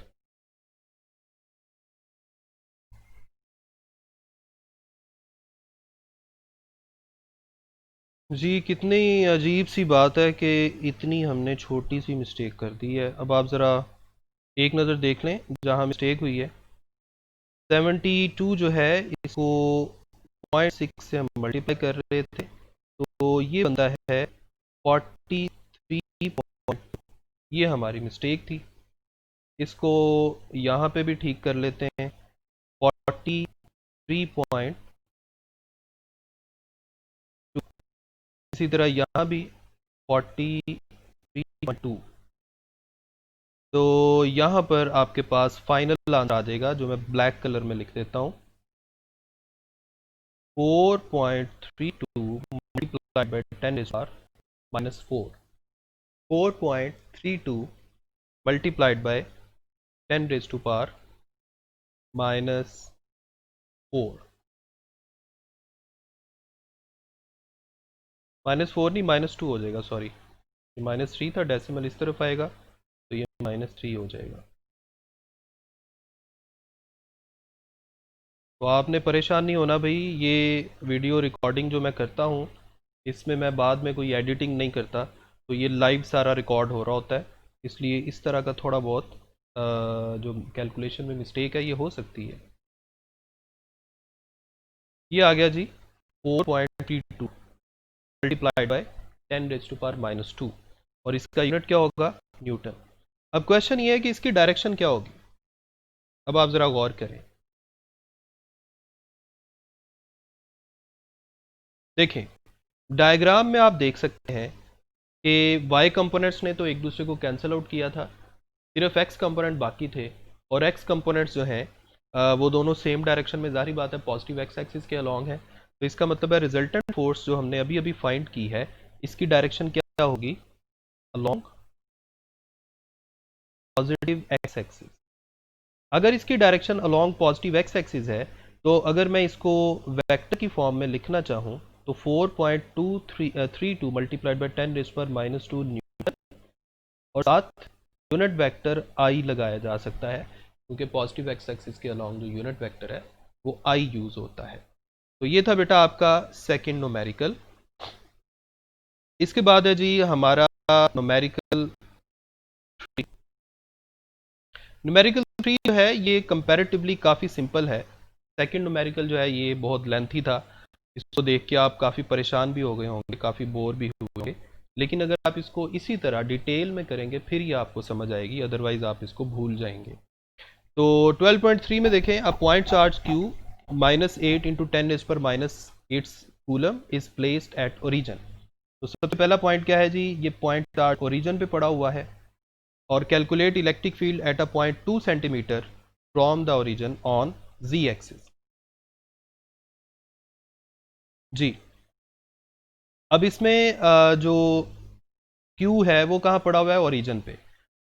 जी कितनी अजीब सी बात है कि इतनी हमने छोटी सी मिस्टेक कर दी है। अब आप ज़रा एक नज़र देख लें जहाँ मिस्टेक हुई है। 72 जो है इसको 0.6 से हम मल्टीप्लाई कर रहे थे तो ये बनता है 43 ये हमारी मिस्टेक थी। इसको यहाँ पे भी ठीक कर लेते हैं 43.2। इसी तरह यहाँ भी 43.2। तो यहाँ पर आपके पास फाइनल आंसर आ जाएगा जो मैं ब्लैक कलर में लिख देता हूँ 4.32 मल्टीप्लाइड बाई 10⁻⁻⁴। 4.32 मल्टीप्लाइड बाई 10⁻⁻⁴ -4 नहीं -2 हो जाएगा, सॉरी -3 था, डेसिमल इस तरफ आएगा तो ये -3 हो जाएगा। तो आपने परेशान नहीं होना भाई, ये वीडियो रिकॉर्डिंग जो मैं करता हूँ इसमें मैं बाद में कोई एडिटिंग नहीं करता, तो ये लाइव सारा रिकॉर्ड हो रहा होता है, इसलिए इस तरह का थोड़ा बहुत जो कैलकुलेशन में मिस्टेक है ये हो सकती है। ये आ गया जी 4.32 मल्टीप्लाइड बाय 10⁻⁻² और इसका यूनिट क्या होगा? न्यूटन। अब क्वेश्चन ये है कि इसकी डायरेक्शन क्या होगी। अब आप ज़रा गौर करें, देखें डायग्राम में आप देख सकते हैं कि y कंपोनेंट्स ने तो एक दूसरे को कैंसिल आउट किया था, सिर्फ x कंपोनेंट बाकी थे और x कंपोनेंट्स जो हैं वो दोनों सेम डायरेक्शन में, जारी बात है पॉजिटिव x एक्सिस के अलॉन्ग है। तो इसका मतलब है रिजल्टेंट फोर्स जो हमने अभी अभी फाइंड की है इसकी डायरेक्शन क्या होगी? Along positive x axis. अगर इसकी direction along positive x axis है, तो अगर मैं इसको वेक्टर की फॉर्म में लिखना चाहूँ तो 4.232 मल्टीप्लाइड बाई 10⁻⁻² न्यूटन और साथ यूनिट वेक्टर आई लगाया जा सकता है, क्योंकि पॉजिटिव एक्स एक्सिस के अलोंग जो यूनिट वेक्टर है वो आई यूज़ होता है। तो ये था बेटा आपका सेकंड न्यूमेरिकल। इसके बाद है जी हमारा न्यूमेरिकल 3। न्यूमेरिकल 3 जो है ये कंपैरेटिवली काफ़ी सिंपल है। सेकंड न्यूमेरिकल जो है ये बहुत लेंथी था, इसको देख के आप काफ़ी परेशान भी हो गए होंगे, काफ़ी बोर भी हुए होंगे, लेकिन अगर आप इसको इसी तरह डिटेल में करेंगे फिर ये आपको समझ आएगी, अदरवाइज आप इसको भूल जाएंगे। तो 12.3 में देखें, अ point charge Q -8 × 10⁻⁸ coulomb is placed at origin. तो सबसे पहला पॉइंट क्या है जी, ये पॉइंट चार्ज ओरिजिन पे पड़ा हुआ है और calculate electric field at a point 2 centimetre from the origin on z axis. जी, अब इसमें जो Q है वो कहाँ पड़ा हुआ है, ओरिजिन पे।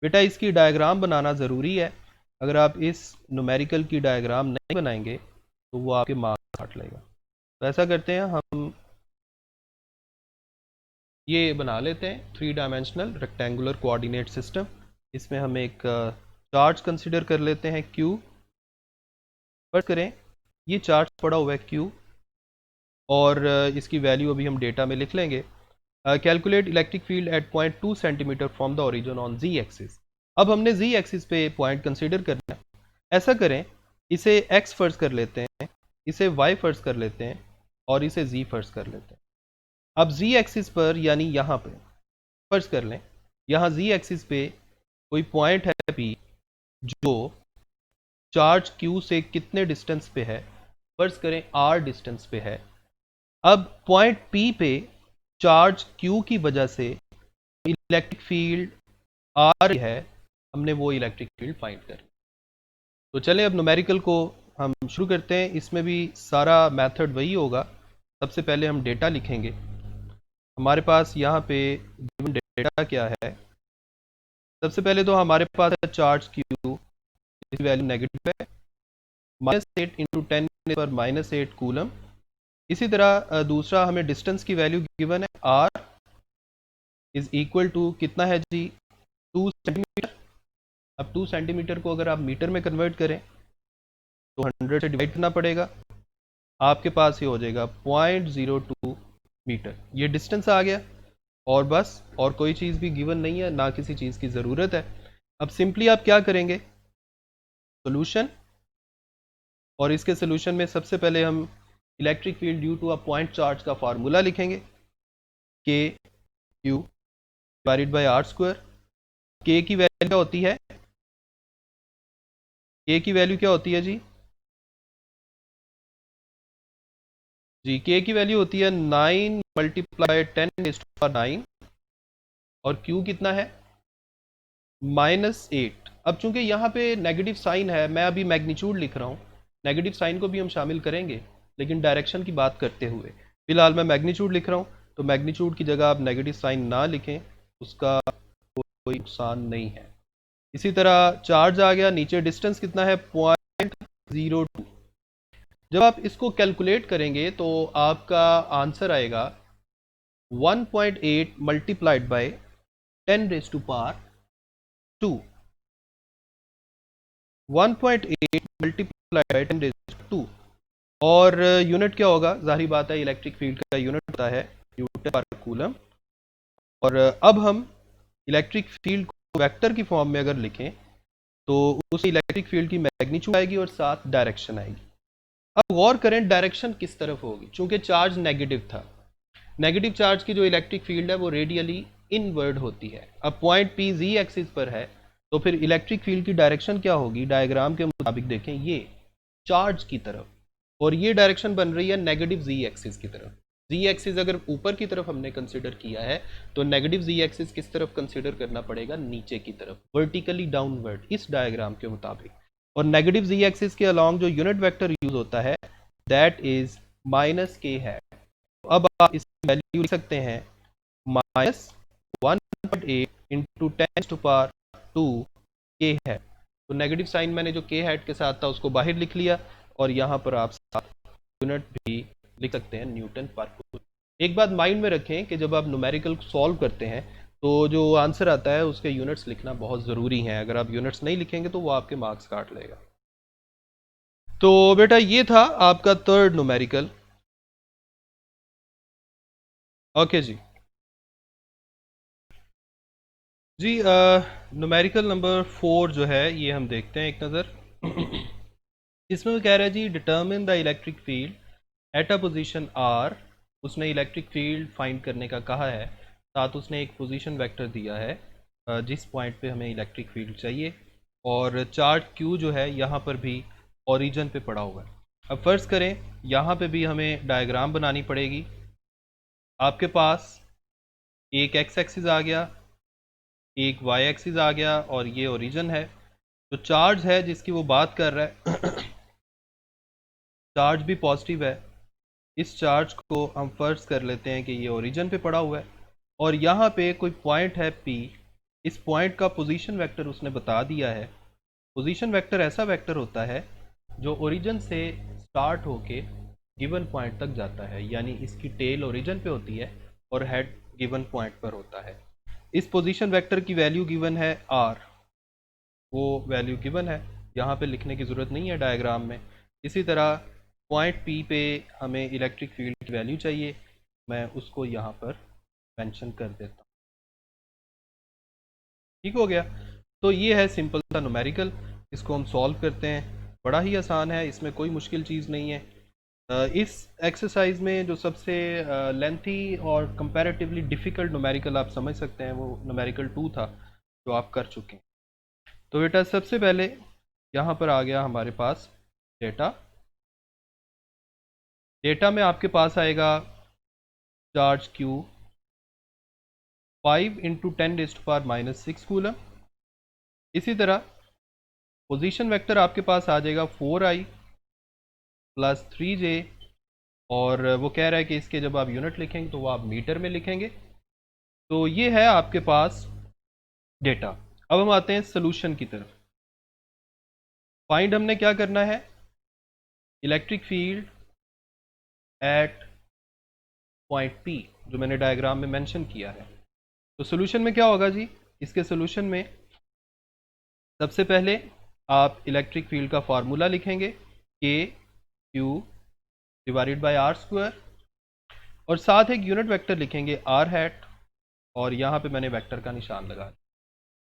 बेटा इसकी डायग्राम बनाना ज़रूरी है, अगर आप इस न्यूमेरिकल की डायग्राम नहीं बनाएंगे तो वो आपके मार्क्स काट लेगा। तो ऐसा करते हैं, हम ये बना लेते हैं 3 डायमेंशनल रेक्टेंगुलर कोऑर्डिनेट सिस्टम। इसमें हम एक चार्ज कंसिडर कर लेते हैं Q। फर्स्ट करें, ये चार्ज पड़ा हुआ है Q और इसकी वैल्यू अभी हम डेटा में लिख लेंगे। Calculate electric field at point 2 centimetre from the origin on z axis. अब हमने जी एक्सिस पे पॉइंट कंसीडर करना है। ऐसा करें, इसे एक्स फर्स्ट कर लेते हैं, इसे वाई फर्स्ट कर लेते हैं और इसे जी फर्स्ट कर लेते हैं। अब जी एक्सिस पर यानी यहाँ पे फर्स्ट कर लें, यहाँ जी एक्सिस पे कोई पॉइंट है पी जो चार्ज क्यू से कितने डिस्टेंस पे है, फर्स्ट करें आर डिस्टेंस पे है। अब पॉइंट पी पे चार्ज क्यू की वजह से इलेक्ट्रिक फील्ड आ रही है, हमने वो इलेक्ट्रिक फील्ड फाइंड कर। तो चलें अब न्यूमेरिकल को हम शुरू करते हैं। इसमें भी सारा मेथड वही होगा। सबसे पहले हम डेटा लिखेंगे। हमारे पास यहाँ पे गिवन डेटा क्या है, सबसे पहले तो हमारे पास है चार्ज क्यू, इसकी वैल्यू नेगेटिव है, -8 × 10⁻⁻8 कूलम। इसी तरह दूसरा हमें डिस्टेंस की वैल्यू गिवन है, आर इज इक्वल टू कितना है जी, 2 सेंटीमीटर। अब 2 सेंटीमीटर को अगर आप मीटर में कन्वर्ट करें तो 100 से डिवाइड करना पड़ेगा, आपके पास ये हो जाएगा 0.02 मीटर। ये डिस्टेंस आ गया और बस, और कोई चीज़ भी गिवन नहीं है, ना किसी चीज़ की ज़रूरत है। अब सिंपली आप क्या करेंगे, सोल्यूशन, और इसके सोल्यूशन में सबसे पहले हम electric field due to a point charge का फार्मूला लिखेंगे, k q divided by r square. K की वैल्यू क्या होती है, के की वैल्यू क्या होती है जी, जी के की वैल्यू होती है 9 × 10⁻⁹ और क्यू कितना है, -8। अब चूंकि यहाँ पे नेगेटिव साइन है, मैं अभी मैग्नीट्यूड लिख रहा हूँ, नेगेटिव साइन को भी हम शामिल करेंगे लेकिन डायरेक्शन की बात करते हुए फिलहाल मैं मैग्नीट्यूड लिख रहा हूँ। तो मैग्नीट्यूड की जगह आप नेगेटिव साइन ना लिखें, उसका कोई नुकसान नहीं है। इसी तरह चार्ज आ गया, नीचे डिस्टेंस कितना है, 0.02। जब आप इसको कैलकुलेट करेंगे तो आपका आंसर आएगा 1.8 मल्टीप्लाइड बाय 10⁻²। 1.8 multiplied by 10⁻²। और यूनिट क्या होगा, जाहिर बात है इलेक्ट्रिक फील्ड का यूनिट होता है न्यूटन पर कूलम। और अब हम इलेक्ट्रिक फील्ड को वेक्टर की फॉर्म में अगर लिखें तो उस इलेक्ट्रिक फील्ड की मैग्नीट्यूड आएगी और साथ डायरेक्शन आएगी। अब गौर करें डायरेक्शन किस तरफ होगी, चूंकि चार्ज नेगेटिव था, नेगेटिव चार्ज की जो इलेक्ट्रिक फील्ड है वो रेडियली इनवर्ड होती है। अब पॉइंट पी जी एक्सिस पर है तो फिर इलेक्ट्रिक फील्ड की डायरेक्शन क्या होगी, डायग्राम के मुताबिक देखें, ये चार्ज की तरफ, और ये डायरेक्शन बन रही है नेगेटिव जी एक्सिस की तरफ। जी एक्सिस अगर ऊपर की तरफ हमने कंसिडर किया है तो नेगेटिव जी एक्सिस किस तरफ कंसिडर करना पड़ेगा, नीचे की तरफ, वर्टिकली डाउनवर्ड, इस डायग्राम के मुताबिक। और नेगेटिव जी एक्सिस के अलॉन्ग जो यूनिट वेक्टर यूज होता है दैट इज -k है। तो अब आप इसकी वैल्यू लिख सकते हैं, -1.8 × 10⁻² k है। तो नेगेटिव साइन मैंने जो के हैट के साथ था उसको बाहर लिख लिया, और यहाँ पर आप यूनिट भी लिख सकते हैं न्यूटन पर कूलम। एक बात माइंड में रखें कि जब आप न्यूमेरिकल सॉल्व करते हैं तो जो आंसर आता है उसके यूनिट्स लिखना बहुत ज़रूरी है। अगर आप यूनिट्स नहीं लिखेंगे तो वो आपके मार्क्स काट लेगा। तो बेटा ये था आपका थर्ड न्यूमेरिकल। ओके जी। जी न्यूमेरिकल नंबर 4 जो है ये हम देखते हैं एक नज़र। इसमें वो कह रहा है जी determine the electric field at a position r. उसने इलेक्ट्रिक फील्ड फाइंड करने का कहा है, साथ उसने एक पोजीशन वेक्टर दिया है जिस पॉइंट पे हमें इलेक्ट्रिक फील्ड चाहिए, और चार्ज क्यू जो है यहाँ पर भी ओरिजिन पे पड़ा हुआ है। अब फ़र्ज़ करें यहाँ पे भी हमें डायग्राम बनानी पड़ेगी। आपके पास एक एक्स एक्सिस आ गया, एक वाई एक्सिस आ गया, और ये ओरिजिन है। तो चार्ज है जिसकी वो बात कर रहा है चार्ज भी पॉजिटिव है। इस चार्ज को हम फर्ज कर लेते हैं कि ये ओरिजिन पे पड़ा हुआ है, और यहाँ पे कोई पॉइंट है P। इस पॉइंट का पोजीशन वेक्टर उसने बता दिया है। पोजीशन वेक्टर ऐसा वेक्टर होता है जो ओरिजिन से स्टार्ट होके गिवन पॉइंट तक जाता है, यानी इसकी टेल ओरिजिन पे होती है और हेड गिवन पॉइंट पर होता है। इस पोजीशन वेक्टर की वैल्यू गिवन है R, वो वैल्यू गिवन है, यहाँ पे लिखने की ज़रूरत नहीं है डायग्राम में। इसी तरह पॉइंट P पे हमें इलेक्ट्रिक फील्ड की वैल्यू चाहिए, मैं उसको यहाँ पर मेंशन कर देता हूँ। ठीक हो गया। तो ये है सिंपल सा न्यूमेरिकल, इसको हम सॉल्व करते हैं। बड़ा ही आसान है, इसमें कोई मुश्किल चीज़ नहीं है। इस एक्सरसाइज में जो सबसे लेंथी और कंपैरेटिवली डिफ़िकल्ट न्यूमेरिकल आप समझ सकते हैं वो न्यूमेरिकल 2 था जो आप कर चुके हैं। तो बेटा सबसे पहले यहाँ पर आ गया हमारे पास डेटा। डेटा में आपके पास आएगा चार्ज क्यू 5 इंटू 10⁻⁻6 कूलम। इसी तरह पोजीशन वेक्टर आपके पास आ जाएगा 4i प्लस 3j, और वो कह रहा है कि इसके जब आप यूनिट लिखेंगे तो वो आप मीटर में लिखेंगे। तो ये है आपके पास डेटा। अब हम आते हैं सोल्यूशन की तरफ। फाइंड हमने क्या करना है, electric field at point P जो मैंने डायग्राम में मेंशन किया है। तो सोल्यूशन में क्या होगा जी, इसके सोल्यूशन में सबसे पहले आप इलेक्ट्रिक फील्ड का फार्मूला लिखेंगे k q divided by r square, और साथ एक यूनिट वेक्टर लिखेंगे आर हैट, और यहाँ पे मैंने वेक्टर का निशान लगा दिया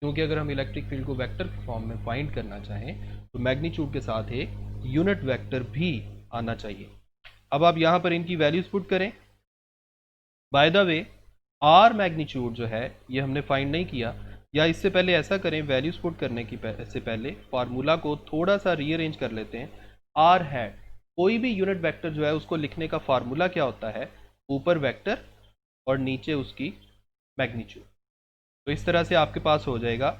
क्योंकि अगर हम इलेक्ट्रिक फील्ड को वेक्टर फॉर्म में फाइंड करना चाहें तो मैग्नीट्यूड के साथ एक यूनिट वेक्टर भी आना चाहिए। अब आप यहाँ पर इनकी वैल्यूज पुट करें। By the way r magnitude जो है ये हमने फाइंड नहीं किया, या इससे पहले ऐसा करें, वैल्यूज पुट करने की से पहले फार्मूला को थोड़ा सा रीअरेंज कर लेते हैं। आर हैट, कोई भी यूनिट वेक्टर जो है उसको लिखने का फार्मूला क्या होता है, ऊपर वेक्टर और नीचे उसकी मैग्नीट्यूड। तो इस तरह से आपके पास हो जाएगा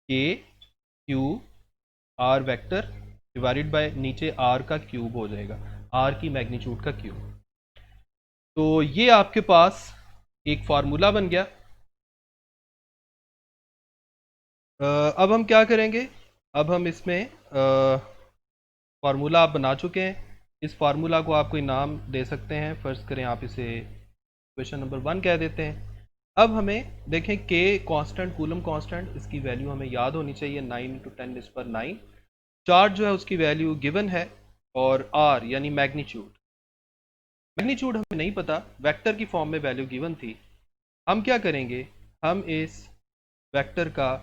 के Q R vector divided by नीचे आर का क्यूब हो जाएगा, आर की मैग्नीट्यूड का क्यूब। तो ये आपके पास एक फार्मूला बन गया। अब हम क्या करेंगे, अब हम इसमें फार्मूला आप बना चुके हैं, इस फार्मूला को आप कोई नाम दे सकते हैं। फर्स्ट करें आप इसे क्वेश्चन नंबर 1 कह देते हैं। अब हमें देखें के कांस्टेंट, कूलम कांस्टेंट, इसकी वैल्यू हमें याद होनी चाहिए 9 इंटू 10⁻⁹। चार्ज जो है उसकी वैल्यू गिवन है, और आर यानी मैग्नीट्यूड, मैग्नीट्यूड हमें नहीं पता, वेक्टर की फॉर्म में वैल्यू गिवन थी। हम क्या करेंगे, हम इस वेक्टर का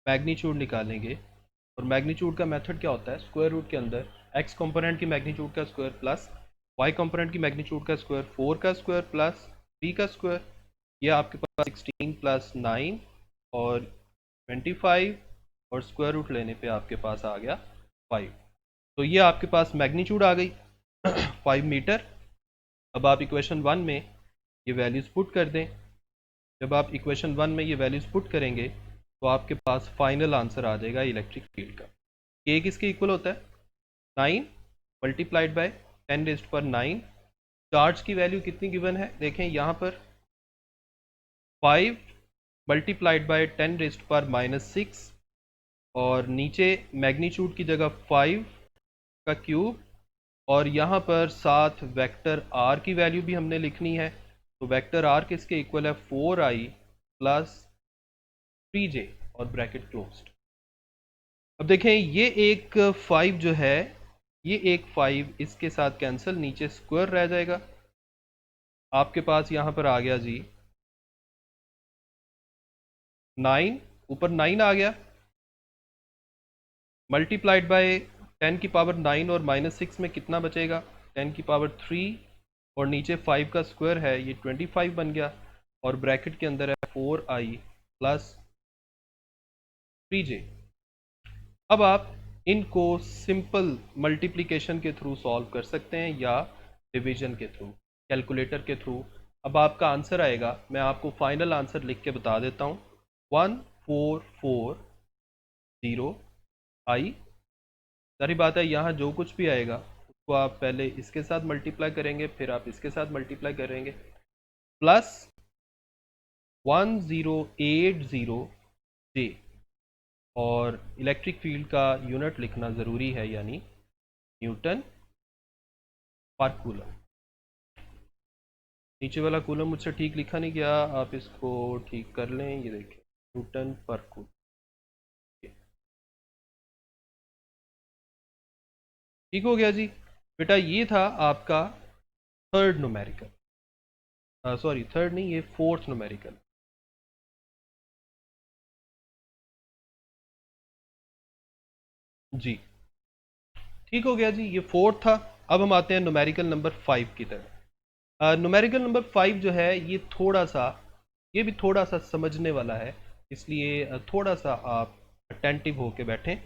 मैग्नीट्यूड निकालेंगे, और मैग्नीट्यूड का मेथड क्या होता है, स्क्वायर रूट के अंदर एक्स कंपोनेंट की मैग्नीट्यूड का स्क्वायर प्लस वाई कंपोनेंट की मैग्नीट्यूड का स्क्वायर, 4 का स्क्वायर प्लस 3 का स्क्वायर। ये आपके पास 16 प्लस 9 और 25, और स्क्वायर रूट लेने पे आपके पास आ गया 5। तो ये आपके पास मैग्नीट्यूड आ गई 5 मीटर। अब आप इक्वेशन 1 में ये वैल्यूज़ पुट कर दें। जब आप इक्वेशन 1 में ये वैल्यूज़ पुट करेंगे तो आपके पास फाइनल आंसर आ जाएगा इलेक्ट्रिक फील्ड का। के किसके इक्वल होता है, 9 मल्टीप्लाइड बाय 10⁻⁹। चार्ज की वैल्यू कितनी गिवन है, देखें यहाँ पर 5 मल्टीप्लाइड बाय 10⁻⁻6 और नीचे मैग्नीट्यूड की जगह 5 का क्यूब, और यहाँ पर साथ वेक्टर r की वैल्यू भी हमने लिखनी है। तो वेक्टर r किसके इक्वल है, 4i प्लस 3j और ब्रैकेट क्लोज्ड। अब देखें ये एक 5 जो है, ये एक 5 इसके साथ कैंसिल, नीचे स्क्वायर रह जाएगा। आपके पास यहाँ पर आ गया जी 9, ऊपर 9 आ गया, मल्टीप्लाइड बाय 10 की पावर 9 और -6 में कितना बचेगा, 10 की पावर 3, और नीचे 5 का स्क्वायर है, ये 25 बन गया, और ब्रैकेट के अंदर है 4i प्लस 3j। अब आप इनको सिंपल मल्टीप्लिकेशन के थ्रू सॉल्व कर सकते हैं या डिवीजन के थ्रू, कैलकुलेटर के थ्रू। अब आपका आंसर आएगा, मैं आपको फाइनल आंसर लिख के बता देता हूँ, 1440i। सारी बात है, यहाँ जो कुछ भी आएगा उसको आप पहले इसके साथ मल्टीप्लाई करेंगे, फिर आप इसके साथ मल्टीप्लाई करेंगे, प्लस 1080j, और इलेक्ट्रिक फील्ड का यूनिट लिखना ज़रूरी है, यानी न्यूटन पर कूलम। नीचे वाला कूलम मुझसे ठीक लिखा नहीं गया, आप इसको ठीक कर लें, ये देखें न्यूटन पर कूलम। ठीक हो गया जी बेटा, ये था आपका थर्ड न्यूमेरिकल, सॉरी थर्ड नहीं, ये फोर्थ न्यूमेरिकल। जी ठीक हो गया जी, ये फोर्थ था। अब हम आते हैं न्यूमेरिकल नंबर 5 की तरफ। न्यूमेरिकल नंबर 5 जो है, ये थोड़ा सा, ये भी थोड़ा सा समझने वाला है, इसलिए थोड़ा सा आप अटेंटिव होके बैठें।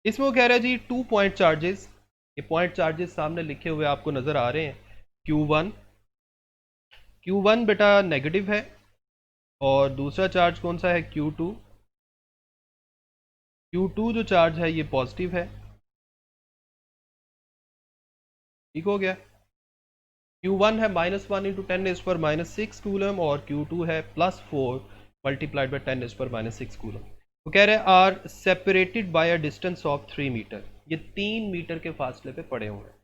इसमें वो कह रहा है जी 2 पॉइंट चार्जेस, ये पॉइंट चार्जेस सामने लिखे हुए आपको नज़र आ रहे हैं। Q1, Q1 बेटा नेगेटिव है, और दूसरा चार्ज कौन सा है, Q2, Q2 जो चार्ज है ये पॉजिटिव है। ठीक हो गया। Q1 है -1 इंटू 10⁻⁻6 कूलम, और Q2 है +4 मल्टीप्लाइड बाई 10⁻⁻6 कूलम। वो कह रहे हैं are separated by a distance of 3 metre, ये 3 मीटर के फासले पे पड़े हुए हैं।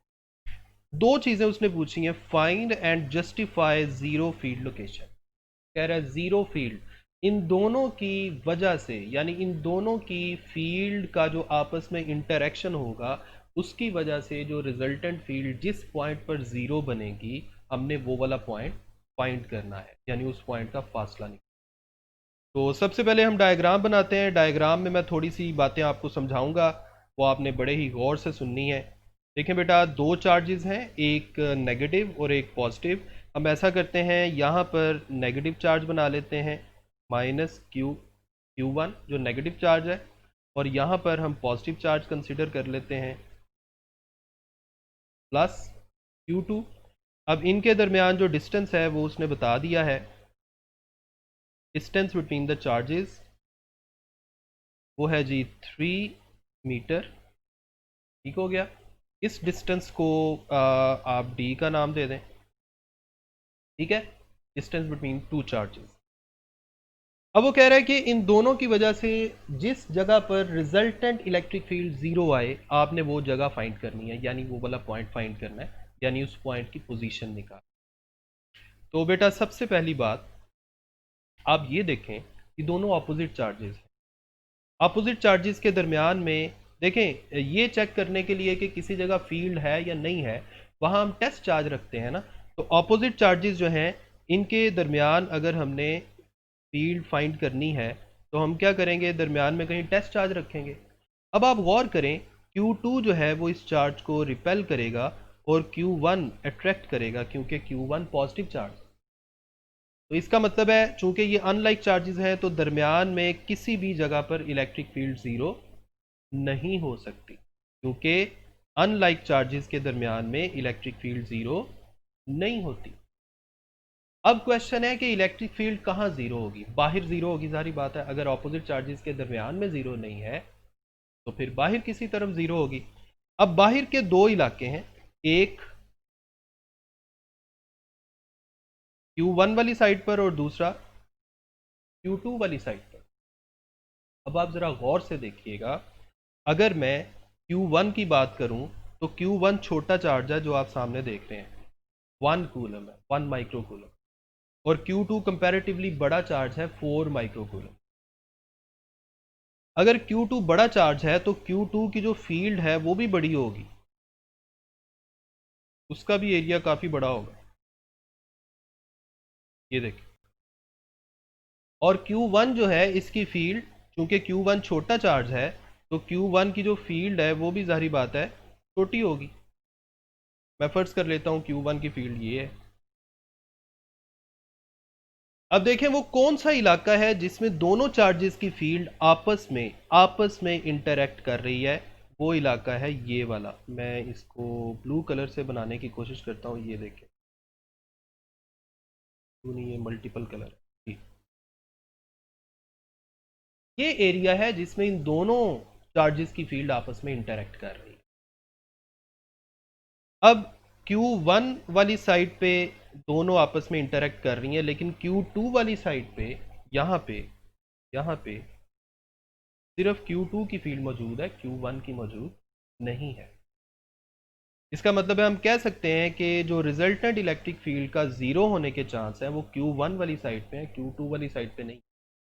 दो चीज़ें उसने पूछी हैं, find and justify zero field location. कह रहा है ज़ीरो फील्ड, इन दोनों की वजह से, यानी इन दोनों की फील्ड का जो आपस में इंटरेक्शन होगा, उसकी वजह से जो रिजल्टेंट फील्ड जिस पॉइंट पर ज़ीरो बनेगी, हमने वो वाला पॉइंट फाइंड करना है, यानी उस पॉइंट का फासला निकालना। तो सबसे पहले हम डायग्राम बनाते हैं। डायग्राम में मैं थोड़ी सी बातें आपको समझाऊंगा, वो आपने बड़े ही गौर से सुननी है। देखें बेटा, दो चार्जेस हैं, एक नेगेटिव और एक पॉजिटिव। हम ऐसा करते हैं, यहाँ पर नेगेटिव चार्ज बना लेते हैं, -Q1 जो नेगेटिव चार्ज है, और यहाँ पर हम पॉजिटिव चार्ज कंसिडर कर लेते हैं, +Q2। अब इनके दरमियान जो डिस्टेंस है वो उसने बता दिया है, डिस्टेंस बिटवीन द चार्जेस वो है जी 3 मीटर। ठीक हो गया। इस डिस्टेंस को आप डी का नाम दे दें। ठीक है, डिस्टेंस बिटवीन टू चार्जेस। अब वो कह रहा है कि इन दोनों की वजह से जिस जगह पर रिजल्टेंट इलेक्ट्रिक फील्ड ज़ीरो आए, आपने वो जगह फाइंड करनी है, यानी वो वाला पॉइंट फाइंड करना है, यानी उस पॉइंट की पोजीशन निकाल। तो बेटा सबसे पहली बात आप ये देखें कि दोनों अपोजिट चार्जेस हैं। अपोजिट चार्जेस के दरमियान में देखें, ये चेक करने के लिए कि किसी जगह फील्ड है या नहीं है, वहाँ हम टेस्ट चार्ज रखते हैं ना। तो अपोजिट चार्जेस जो हैं, इनके दरमियान अगर हमने फील्ड फाइंड करनी है, तो हम क्या करेंगे, दरमियान में कहीं टेस्ट चार्ज रखेंगे। अब आप गौर करें, Q2 जो है वो इस चार्ज को रिपेल करेगा, और Q1 अट्रैक्ट करेगा, क्योंकि Q1 पॉजिटिव चार्ज। तो इसका मतलब है, चूंकि ये अनलाइक चार्जेस हैं, तो दरमियान में किसी भी जगह पर इलेक्ट्रिक फील्ड ज़ीरो नहीं हो सकती, क्योंकि अनलाइक चार्जेस के दरमियान में इलेक्ट्रिक फील्ड ज़ीरो नहीं होती। अब क्वेश्चन है कि इलेक्ट्रिक फील्ड कहाँ ज़ीरो होगी, बाहर ज़ीरो होगी, सारी बात है। अगर ऑपोजिट चार्जेस के दरमियान में ज़ीरो नहीं है, तो फिर बाहर किसी तरफ ज़ीरो होगी। अब बाहर के दो इलाके हैं, एक Q1 वाली साइड पर और दूसरा Q2 वाली साइड पर। अब आप ज़रा गौर से देखिएगा, अगर मैं Q1 की बात करूं तो Q1 छोटा चार्ज है जो आप सामने देख रहे हैं, 1 कूलम है, 1 माइक्रो कूलम, और Q2 कंपैरेटिवली बड़ा चार्ज है, 4 माइक्रो कूलम। अगर Q2 बड़ा चार्ज है तो Q2 की जो फील्ड है वो भी बड़ी होगी, उसका भी एरिया काफ़ी बड़ा होगा, ये देखिए। और Q1 जो है इसकी फील्ड, चूंकि Q1 छोटा चार्ज है तो Q1 की जो फील्ड है वो भी जाहिर बात है छोटी होगी। मैं फर्ज कर लेता हूँ Q1 की फील्ड ये है। अब देखें वो कौन सा इलाका है जिसमें दोनों चार्जेस की फील्ड आपस में इंटरेक्ट कर रही है। वो इलाका है ये वाला। मैं इसको ब्लू कलर से बनाने की कोशिश करता हूँ, ये देखें, ब्लू नहीं, ये मल्टीपल कलर है जी। ये एरिया है जिसमें इन दोनों चार्जेस की फील्ड आपस में इंटरेक्ट कर रही है। अब Q1 वाली साइड पे दोनों आपस में इंटरेक्ट कर रही हैं, लेकिन Q2 वाली साइड पे यहाँ पे सिर्फ Q2 की फील्ड मौजूद है, Q1 की मौजूद नहीं है। इसका मतलब है हम कह सकते हैं कि जो रिजल्टेंट इलेक्ट्रिक फील्ड का ज़ीरो होने के चांस है वो Q1 वाली साइड पे है, Q2 वाली साइड पे नहीं,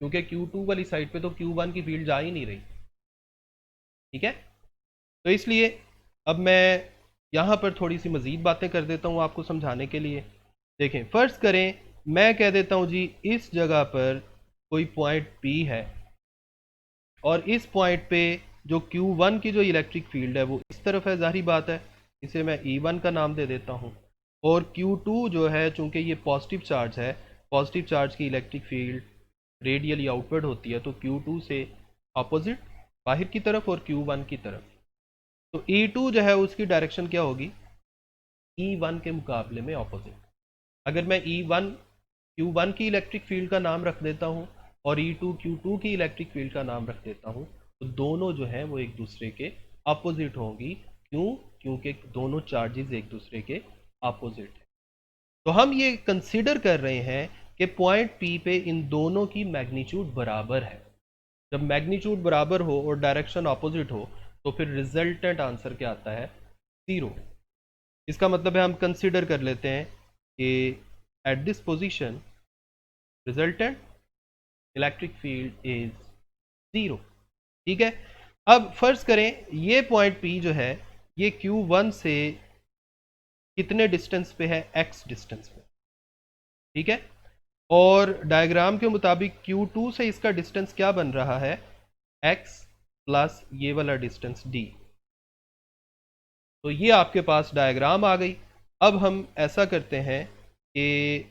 क्योंकि Q2 वाली साइड पे तो Q1 की फील्ड जा ही नहीं रही। ठीक है, तो इसलिए अब मैं यहाँ पर थोड़ी सी मज़ीद बातें कर देता हूँ आपको समझाने के लिए। देखें, फ़र्ज़ करें मैं कह देता हूँ जी इस जगह पर कोई पॉइंट P है, और इस पॉइंट पे जो Q1 की जो इलेक्ट्रिक फील्ड है वो इस तरफ है, जाहिर बात है, इसे मैं E1 का नाम दे देता हूँ। और Q2 जो है, चूंकि ये पॉजिटिव चार्ज है, पॉजिटिव चार्ज की इलेक्ट्रिक फील्ड रेडियली आउटवर्ड होती है, तो Q2 से अपोजिट बाहर की तरफ और Q1 की तरफ। तो E2 जो है उसकी डायरेक्शन क्या होगी, E1 के मुकाबले में ऑपोजिट। अगर मैं E1 Q1 की इलेक्ट्रिक फील्ड का नाम रख देता हूँ और E2 Q2 की इलेक्ट्रिक फील्ड का नाम रख देता हूँ, तो दोनों जो हैं वो एक दूसरे के अपोजिट होंगी। क्यों? क्योंकि दोनों चार्जेस एक दूसरे के अपोजिट हैं। तो हम ये कंसीडर कर रहे हैं कि पॉइंट P पे इन दोनों की मैग्नीट्यूड बराबर है। जब मैग्नीट्यूड बराबर हो और डायरेक्शन अपोजिट हो तो फिर रिजल्टेंट आंसर क्या आता है, 0। इसका मतलब है हम कंसीडर कर लेते हैं कि at this position resultant electric field is 0। ठीक है, अब फर्ज करें ये पॉइंट P जो है ये Q1 से कितने डिस्टेंस पे है, x डिस्टेंस पे। ठीक है, और डायग्राम के मुताबिक Q2 से इसका डिस्टेंस क्या बन रहा है, x प्लस ये वाला डिस्टेंस d। तो ये आपके पास डायग्राम आ गई। अब हम ऐसा करते हैं कि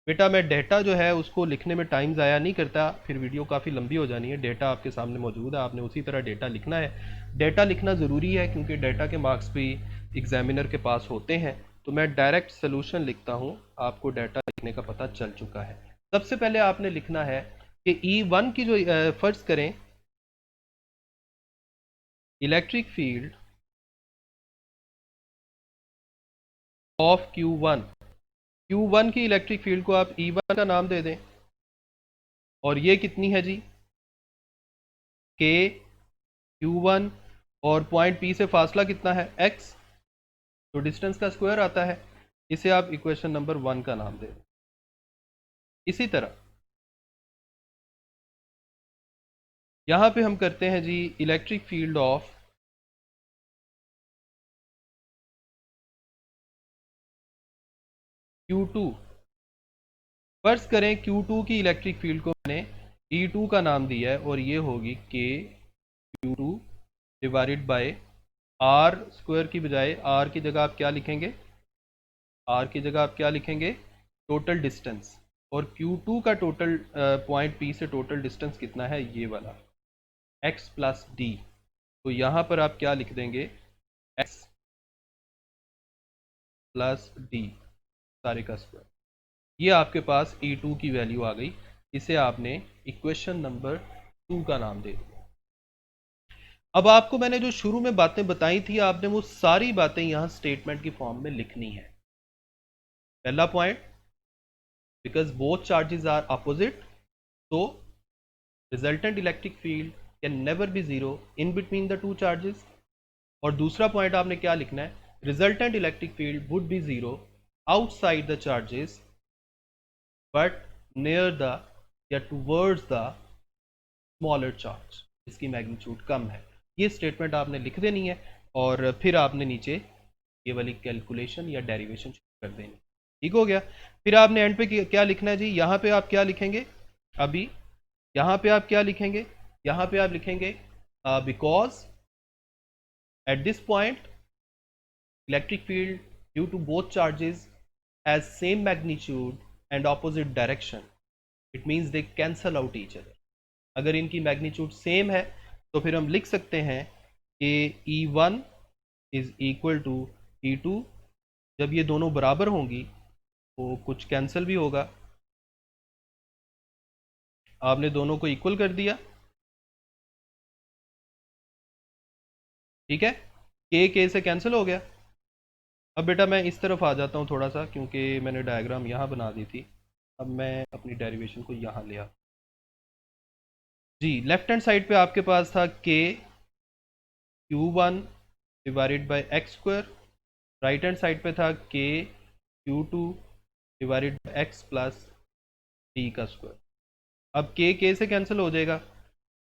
बेटा मैं डेटा जो है उसको लिखने में टाइम ज़ाया नहीं करता, फिर वीडियो काफ़ी लंबी हो जानी है। डेटा आपके सामने मौजूद है, आपने उसी तरह डेटा लिखना है। डेटा लिखना ज़रूरी है क्योंकि डेटा के मार्क्स भी एग्जामिनर के पास होते हैं। तो मैं डायरेक्ट सोल्यूशन लिखता हूँ, आपको डाटा लिखने का पता चल चुका है। सबसे पहले आपने लिखना है कि E1 की जो फर्ज करें इलेक्ट्रिक फील्ड ऑफ Q1 की इलेक्ट्रिक फील्ड को आप E1 का नाम दे दें, और ये कितनी है जी, K Q1, और पॉइंट P से फासला कितना है, x, तो डिस्टेंस का स्क्वायर आता है। इसे आप इक्वेशन नंबर 1 का नाम दें। इसी तरह यहां पे हम करते हैं जी इलेक्ट्रिक फील्ड ऑफ Q2। फर्ज करें Q2 की इलेक्ट्रिक फील्ड को मैंने E2 का नाम दिया है, और ये होगी K Q2 divided bye R square की बजाय R की जगह आप क्या लिखेंगे, R की जगह आप क्या लिखेंगे, टोटल डिस्टेंस। और Q2 का टोटल पॉइंट P से टोटल डिस्टेंस कितना है, ये वाला x प्लस डी। तो यहाँ पर आप क्या लिख देंगे, x प्लस डी सारे का स्क्वायर। ये आपके पास E2 की वैल्यू आ गई। इसे आपने इक्वेशन नंबर 2 का नाम दे दिया। अब आपको मैंने जो शुरू में बातें बताई थी, आपने वो सारी बातें यहाँ स्टेटमेंट की फॉर्म में लिखनी है। पहला point, because both charges are opposite, तो resultant electric field can never be zero in between the two charges. और दूसरा पॉइंट आपने क्या लिखना है, resultant electric field would be zero outside the charges but near the या towards the smaller charge, इसकी magnitude कम है। ये स्टेटमेंट आपने लिख देनी है और फिर आपने नीचे ये वाली कैलकुलेशन या डेरिवेशन कर देनी। ठीक हो गया। फिर आपने एंड पे क्या लिखना है जी, यहाँ पे आप क्या लिखेंगे, अभी यहाँ पे आप क्या लिखेंगे, यहाँ पे आप लिखेंगे because at this point electric field due to both charges has same magnitude and opposite direction, it means they cancel out each other. अगर इनकी मैग्नीट्यूड सेम है तो फिर हम लिख सकते हैं कि E1 is equal to E2। जब ये दोनों बराबर होंगी तो कुछ कैंसिल भी होगा, आपने दोनों को इक्वल कर दिया, ठीक है, के से कैंसिल हो गया। अब बेटा मैं इस तरफ आ जाता हूँ थोड़ा सा, क्योंकि मैंने डायग्राम यहाँ बना दी थी, अब मैं अपनी डेरिवेशन को यहाँ ले आ जी। लेफ्ट हैंड साइड पे आपके पास था के Q1 divided by x square, right hand side पे था के Q2 divided by x plus T का स्क्वायर। अब के से कैंसिल हो जाएगा।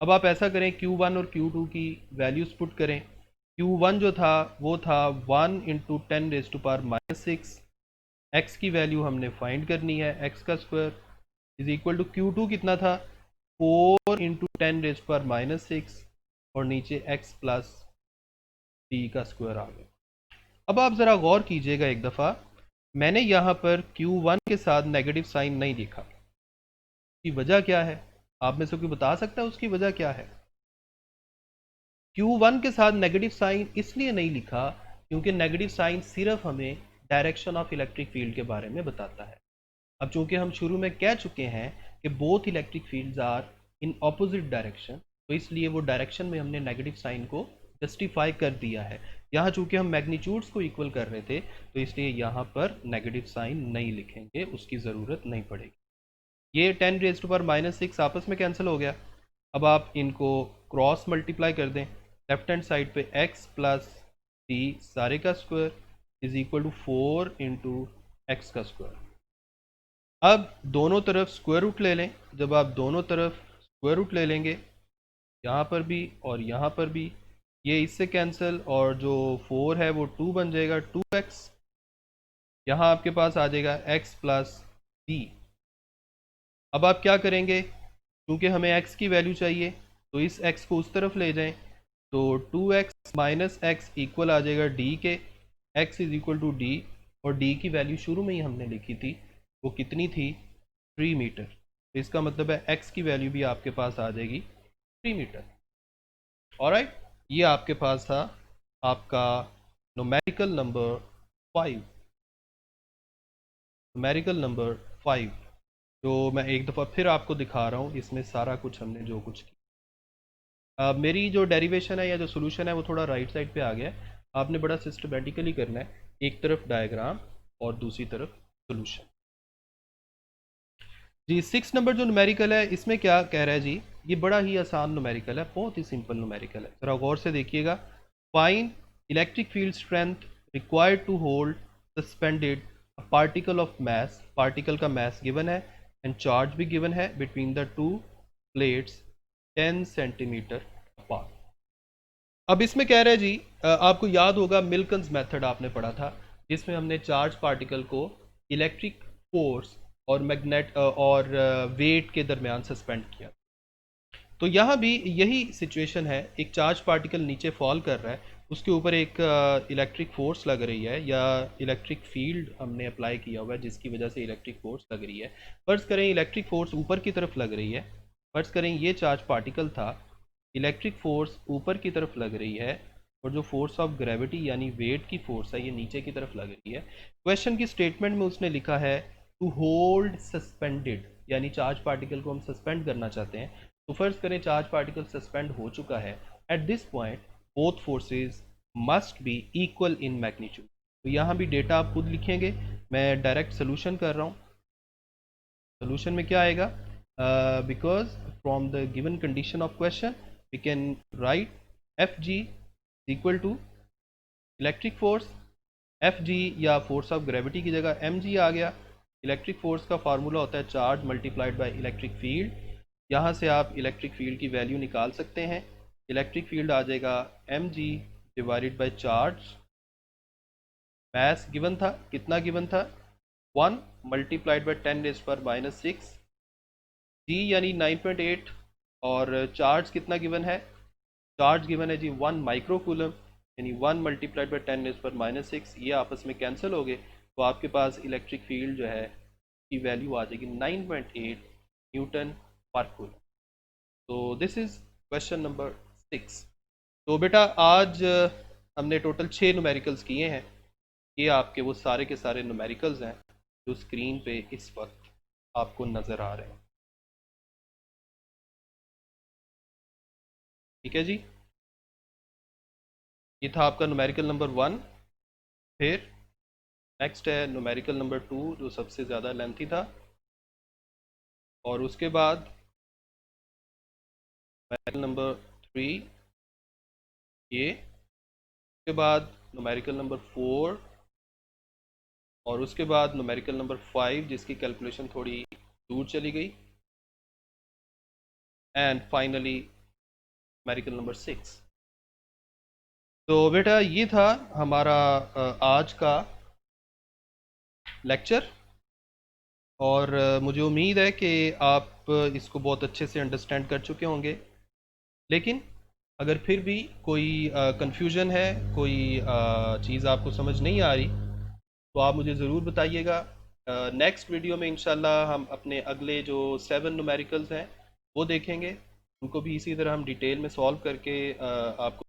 अब आप ऐसा करें, Q1 और Q2 की वैल्यूज पुट करें। Q1 जो था वो था 1 इंटू 10⁻⁻6, x की वैल्यू हमने फाइंड करनी है, x का square is equal to Q2 कितना था 4 इंटू 10⁻6 और नीचे x प्लस टी का स्क्वायर आ गया। अब आप ज़रा गौर कीजिएगा एक दफ़ा, मैंने यहाँ पर Q1 के साथ नेगेटिव साइन नहीं लिखा, की वजह क्या है, आप में से कोई बता सकता है उसकी वजह क्या है। Q1 के साथ नेगेटिव साइन इसलिए नहीं लिखा क्योंकि नेगेटिव साइन सिर्फ हमें डायरेक्शन ऑफ इलेक्ट्रिक फील्ड के बारे में बताता है। अब चूंकि हम शुरू में कह चुके हैं कि both electric fields are in opposite direction, तो इसलिए वो डायरेक्शन में हमने नेगेटिव साइन को जस्टिफाई कर दिया है। यहाँ चूंकि हम मैग्नीट्यूड्स को इक्वल कर रहे थे तो इसलिए यहाँ पर नेगेटिव साइन नहीं लिखेंगे, उसकी ज़रूरत नहीं पड़ेगी। ये 10⁻⁻6 आपस में कैंसिल हो गया। अब आप इनको क्रॉस मल्टीप्लाई कर दें, लेफ्ट हैंड साइड पे x प्लस टी सारे का square is equal to 4 into x का स्क्वायर। अब दोनों तरफ स्क्वायर रूट ले लें। जब आप दोनों तरफ स्क्वायर रूट ले लेंगे, यहाँ पर भी और यहाँ पर भी, ये इससे कैंसिल और जो 4 है वो 2 बन जाएगा, 2x। यहाँ आपके पास आ जाएगा x प्लस टी। अब आप क्या करेंगे, क्योंकि हमें x की वैल्यू चाहिए तो इस x को उस तरफ ले जाएं, तो 2x माइनस एक्स इक्वल आ जाएगा d के, x is equal to d, और d की वैल्यू शुरू में ही हमने लिखी थी, वो कितनी थी 3 मीटर। तो इसका मतलब है x की वैल्यू भी आपके पास आ जाएगी 3 मीटर। ऑलराइट, ये आपके पास था आपका न्यूमेरिकल नंबर 5, न्यूमेरिकल नंबर 5, जो मैं एक दफ़ा फिर आपको दिखा रहा हूँ। इसमें सारा कुछ हमने जो कुछ किया, मेरी जो डेरिवेशन है या जो सोल्यूशन है वो थोड़ा राइट साइड पे आ गया है। आपने बड़ा सिस्टमेटिकली करना है, एक तरफ डायग्राम और दूसरी तरफ सोल्यूशन। जी 6 नंबर जो न्यूमेरिकल है, इसमें क्या कह रहा है जी, ये बड़ा ही आसान न्यूमेरिकल है, बहुत ही सिंपल न्यूमेरिकल है, ज़रा गौर से देखिएगा। Find electric field strength required to hold suspended particle of mass, particle का मैस गिवन है एंड चार्ज भी गिवन है between the two plates 10 centimetre apart. अब इसमें कह रहा है जी, आपको याद होगा मिल्कन्स मेथड आपने पढ़ा था, जिसमें हमने चार्ज पार्टिकल को इलेक्ट्रिक फोर्स और मैग्नेट और वेट के दरमियान सस्पेंड किया। तो यहाँ भी यही सिचुएशन है, एक चार्ज पार्टिकल नीचे फॉल कर रहा है, उसके ऊपर एक इलेक्ट्रिक फोर्स लग रही है या इलेक्ट्रिक फील्ड हमने अप्लाई किया हुआ है जिसकी वजह से इलेक्ट्रिक फोर्स लग रही है। फर्ज करें इलेक्ट्रिक फोर्स ऊपर की तरफ लग रही है, फर्ज करें ये चार्ज पार्टिकल था, इलेक्ट्रिक फोर्स ऊपर की तरफ लग रही है और जो फोर्स ऑफ ग्रेविटी यानी वेट की फोर्स है ये नीचे की तरफ लग रही है। क्वेश्चन की स्टेटमेंट में उसने लिखा है टू होल्ड सस्पेंडेड, यानी चार्ज पार्टिकल को हम सस्पेंड करना चाहते हैं। तो फर्ज करें चार्ज पार्टिकल सस्पेंड हो चुका है, eight this point both forces must be equal in magnitude. तो यहाँ भी डेटा आप खुद लिखेंगे, मैं डायरेक्ट सोल्यूशन कर रहा हूँ। सोल्यूशन में क्या आएगा, because from the given condition of question, we can write Fg is equal to electric force Fg या फोर्स ऑफ ग्रेविटी की जगह mg आ गया। इलेक्ट्रिक फोर्स का फार्मूला होता है charge multiplied by electric field. यहाँ से आप इलेक्ट्रिक फील्ड की वैल्यू निकाल सकते हैं। इलेक्ट्रिक फील्ड आ जाएगा mg divided by charge. Mass given था, कितना गिवन था? 1 मल्टीप्लाइड बाय 10⁻⁻⁶। जी यानी 9.8 और चार्ज कितना गिवन है? चार्ज गिवन है जी 1 माइक्रोकूलम, यानी 1 मल्टीप्लाइड बाय 10⁻⁶। ये आपस में कैंसिल हो गए, तो आपके पास इलेक्ट्रिक फील्ड जो है की वैल्यू आ जाएगी 9.8 न्यूटन पर कूलम। तो दिस इज़ क्वेश्चन नंबर 6। तो बेटा आज हमने टोटल 6 न्यूमेरिकल्स किए हैं। ये आपके वो सारे के सारे न्यूमेरिकल्स हैं जो स्क्रीन पे इस वक्त आपको नज़र आ रहे हैं। ठीक है जी, ये था आपका न्यूमेरिकल नंबर 1। फिर नेक्स्ट है न्यूमेरिकल नंबर 2 जो सबसे ज़्यादा लेंथी था, और उसके बाद न्यूमेरिकल नंबर 3 ये, उसके बाद न्यूमेरिकल नंबर 4, और उसके बाद न्यूमेरिकल नंबर 5 जिसकी कैलकुलेशन थोड़ी दूर चली गई, एंड फाइनली न्यूमेरिकल नंबर 6। तो बेटा ये था हमारा आज का लेक्चर, और मुझे उम्मीद है कि आप इसको बहुत अच्छे से अंडरस्टैंड कर चुके होंगे। लेकिन अगर फिर भी कोई कंफ्यूजन है, कोई चीज़ आपको समझ नहीं आ रही, तो आप मुझे ज़रूर बताइएगा। नेक्स्ट वीडियो में इंशाल्लाह हम अपने अगले जो 7 न्यूमेरिकल्स हैं वो देखेंगे। उनको भी इसी तरह हम डिटेल में सॉल्व करके आपको